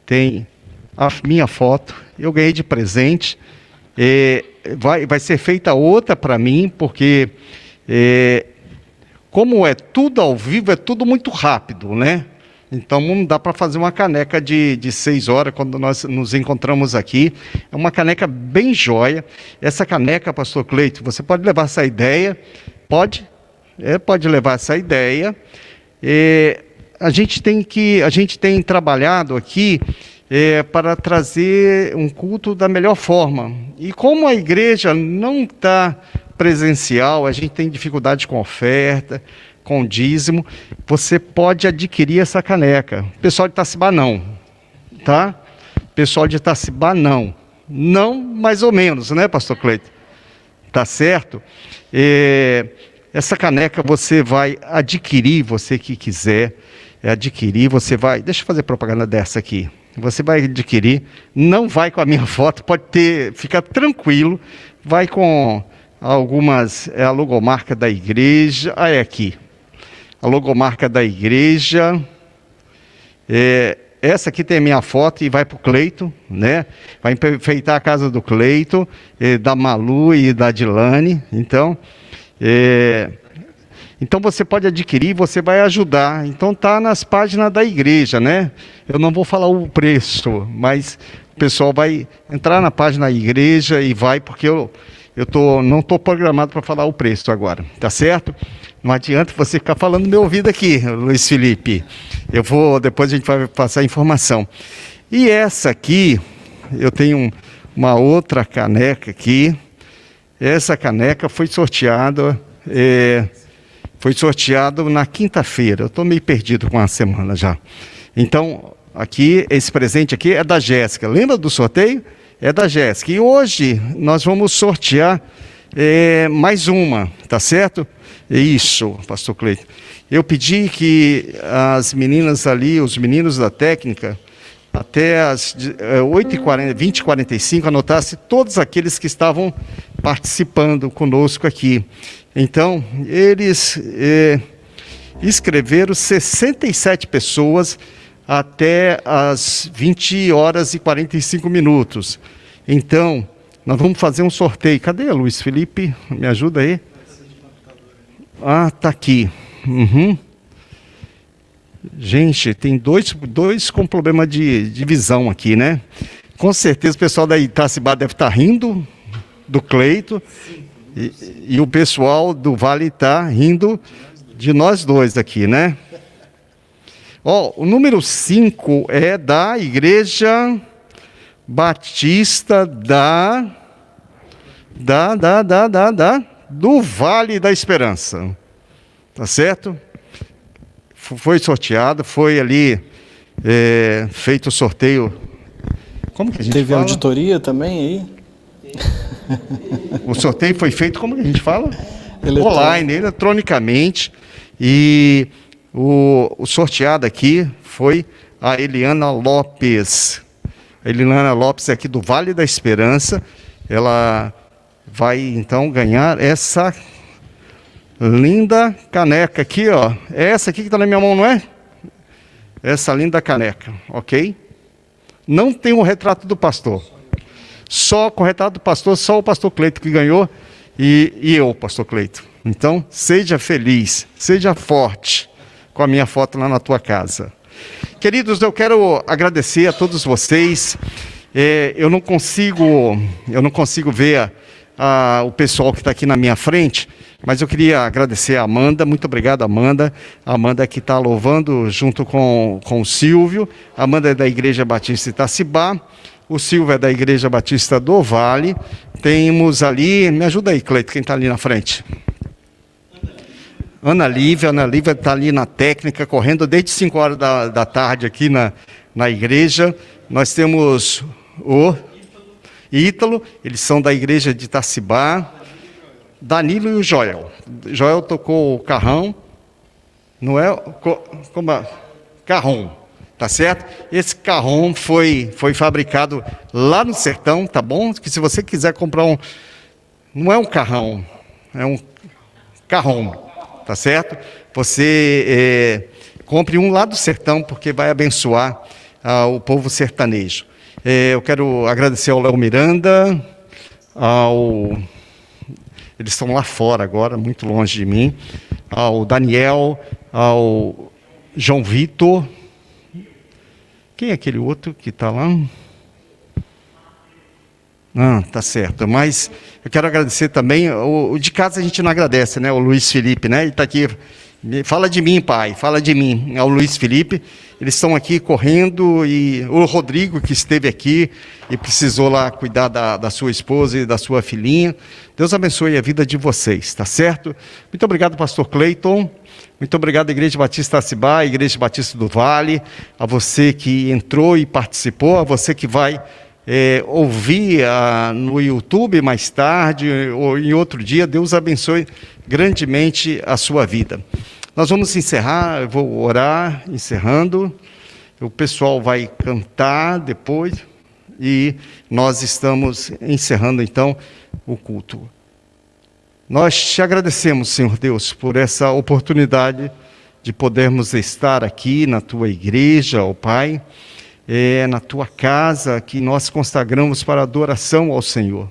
Tem a minha foto, eu ganhei de presente, vai ser feita outra para mim, porque como é tudo ao vivo, é tudo muito rápido, né? Então não dá para fazer uma caneca de 6 horas quando nós nos encontramos aqui. É uma caneca bem joia. Essa caneca, pastor Cleito, você pode levar essa ideia, pode levar essa ideia. A gente tem trabalhado aqui para trazer um culto da melhor forma. E como a igreja não está presencial, a gente tem dificuldade com oferta, com dízimo, você pode adquirir essa caneca. Pessoal de Itacibá não, tá? Pessoal de Itacibá não. Não, mais ou menos, né, pastor Cleito? Tá certo? Essa caneca você vai adquirir, você que quiser adquirir, você vai... Deixa eu fazer propaganda dessa aqui. Você vai adquirir, não vai com a minha foto, fica tranquilo, vai com algumas... a logomarca da igreja, é aqui. A logomarca da igreja, essa aqui tem a minha foto e vai para o Cleito, né? Vai enfeitar a casa do Cleito, da Malu e da Dilane, então você pode adquirir, você vai ajudar. Então tá nas páginas da igreja, né? Eu não vou falar o preço, mas o pessoal vai entrar na página da igreja e vai, porque eu não estou programado para falar o preço agora, tá certo? Não adianta você ficar falando no meu ouvido aqui, Luiz Felipe. Depois a gente vai passar a informação. E essa aqui, eu tenho uma outra caneca aqui. Essa caneca foi sorteada... Foi sorteado na quinta-feira. Eu estou meio perdido com a semana já. Então, aqui, esse presente aqui é da Jéssica. Lembra do sorteio? É da Jéssica. E hoje nós vamos sortear mais uma, tá certo? Isso, pastor Cleiton. Eu pedi que as meninas ali, os meninos da técnica, até as 8h40, 20h45, anotasse todos aqueles que estavam participando conosco aqui. Então, eles escreveram 67 pessoas até as 20h45. Então, nós vamos fazer um sorteio. Cadê a Luiz Felipe? Me ajuda aí. Ah, tá aqui. Uhum. Gente, tem dois com problema de visão aqui, né? Com certeza o pessoal da Itacibá deve estar rindo do Cleito e o pessoal do Vale está rindo de nós dois aqui, né? Ó, o número 5 é da Igreja Batista do Vale da Esperança. Tá certo? Foi sorteado, foi ali feito o sorteio. Como que a gente Teve fala? auditoria também aí? O sorteio foi feito, como que a gente fala? Online, eletronicamente. E o sorteado aqui foi a Eliana Lopes. A Eliana Lopes é aqui do Vale da Esperança. Ela vai então ganhar essa linda caneca aqui, ó. É essa aqui que está na minha mão, não é? Essa linda caneca, ok? Não tem o retrato do pastor. Só com o retrato do pastor, só o pastor Cleito que ganhou e eu, pastor Cleito. Então, seja feliz, seja forte com a minha foto lá na tua casa. Queridos, eu quero agradecer a todos vocês. Eu não consigo ver o pessoal que está aqui na minha frente, mas eu queria agradecer a Amanda. Muito obrigado, Amanda. A Amanda que está louvando junto com o Silvio. A Amanda é da Igreja Batista Itacibá. O Silvio é da Igreja Batista do Vale. Temos ali, me ajuda aí, Cleito, quem está ali na frente? Ana Lívia está ali na técnica, correndo desde 5 horas da tarde aqui na igreja. Nós temos o Ítalo, eles são da igreja de Itacibá. Danilo e o Joel. Joel tocou o carrão, não é? Carrom, tá certo? Esse carrom foi fabricado lá no sertão, tá bom? Que se você quiser comprar não é um carrão, é um carrom, tá certo? Você compre um lá do sertão, porque vai abençoar o povo sertanejo. Eu quero agradecer ao Léo Miranda, eles estão lá fora agora, muito longe de mim, ao Daniel, ao João Vitor. Quem é aquele outro que está lá? Tá certo. Mas eu quero agradecer também, o de casa a gente não agradece, né? O Luiz Felipe, né? Ele está aqui. Fala de mim, pai, fala de mim. É o Luiz Felipe. Eles estão aqui correndo, e o Rodrigo, que esteve aqui e precisou lá cuidar da sua esposa e da sua filhinha. Deus abençoe a vida de vocês, tá certo? Muito obrigado, pastor Cleiton. Muito obrigado, Igreja Batista Itacibá, Igreja Batista do Vale, a você que entrou e participou, a você que vai ouvir no YouTube mais tarde ou em outro dia. Deus abençoe grandemente a sua vida. Nós vamos encerrar, eu vou orar, encerrando. O pessoal vai cantar depois e nós estamos encerrando então o culto. Nós te agradecemos, Senhor Deus, por essa oportunidade de podermos estar aqui na tua igreja, ó Pai, na tua casa, que nós consagramos para a adoração ao Senhor.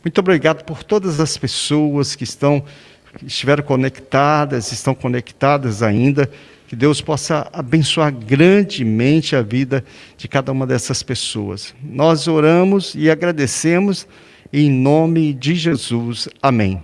Muito obrigado por todas as pessoas que estiveram conectadas, estão conectadas ainda. Que Deus possa abençoar grandemente a vida de cada uma dessas pessoas. Nós oramos e agradecemos em nome de Jesus. Amém.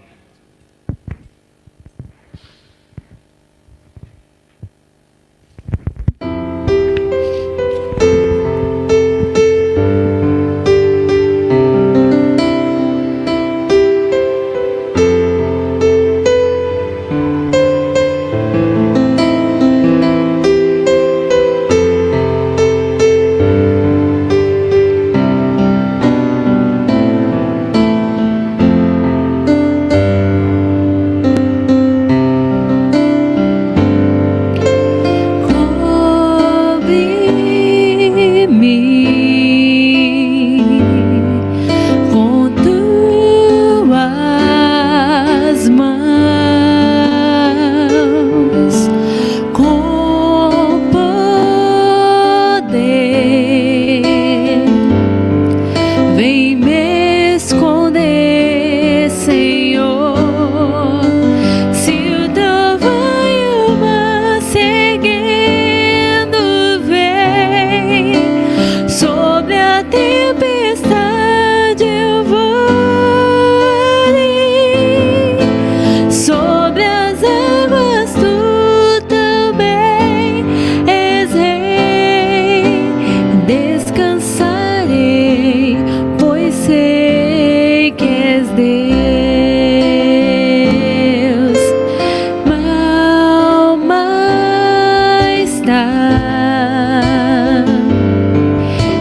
mãos com poder. Vem me esconder, Senhor. Se o trovão e o mar seguindo vem, sobre a tempestade eu voarei, sobre as águas tu também és rei. Descansarei, pois sei que és Deus. Mal mais está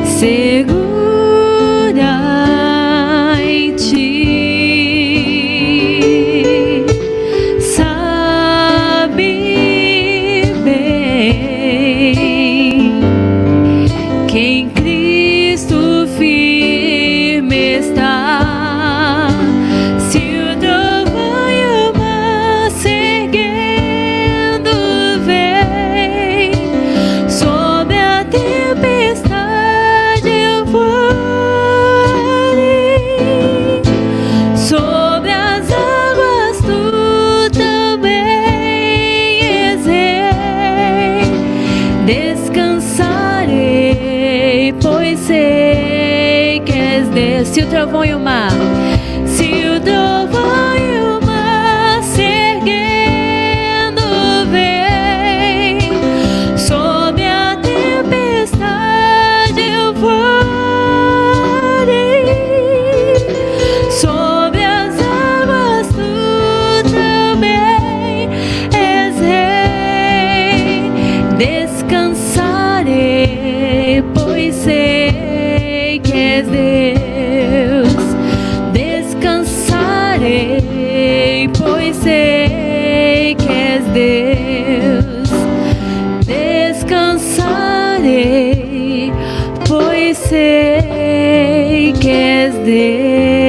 segura em ti, sabe bem que em Cristo firme está. Se o trovão e o mar seguindo vem, sobre a tempestade eu voarei, sobre as águas tu também és rei. Descansarei, pois sei que és Deus. Se o trovão e o mar, se o trovão e o mar seguindo vem, sob a tempestade eu voarei, sobre as águas tu também és rei. Descansarei, pois sei que és Deus. Descansarei, pois sei que és Deus. Descansarei, pois sei que és Deus.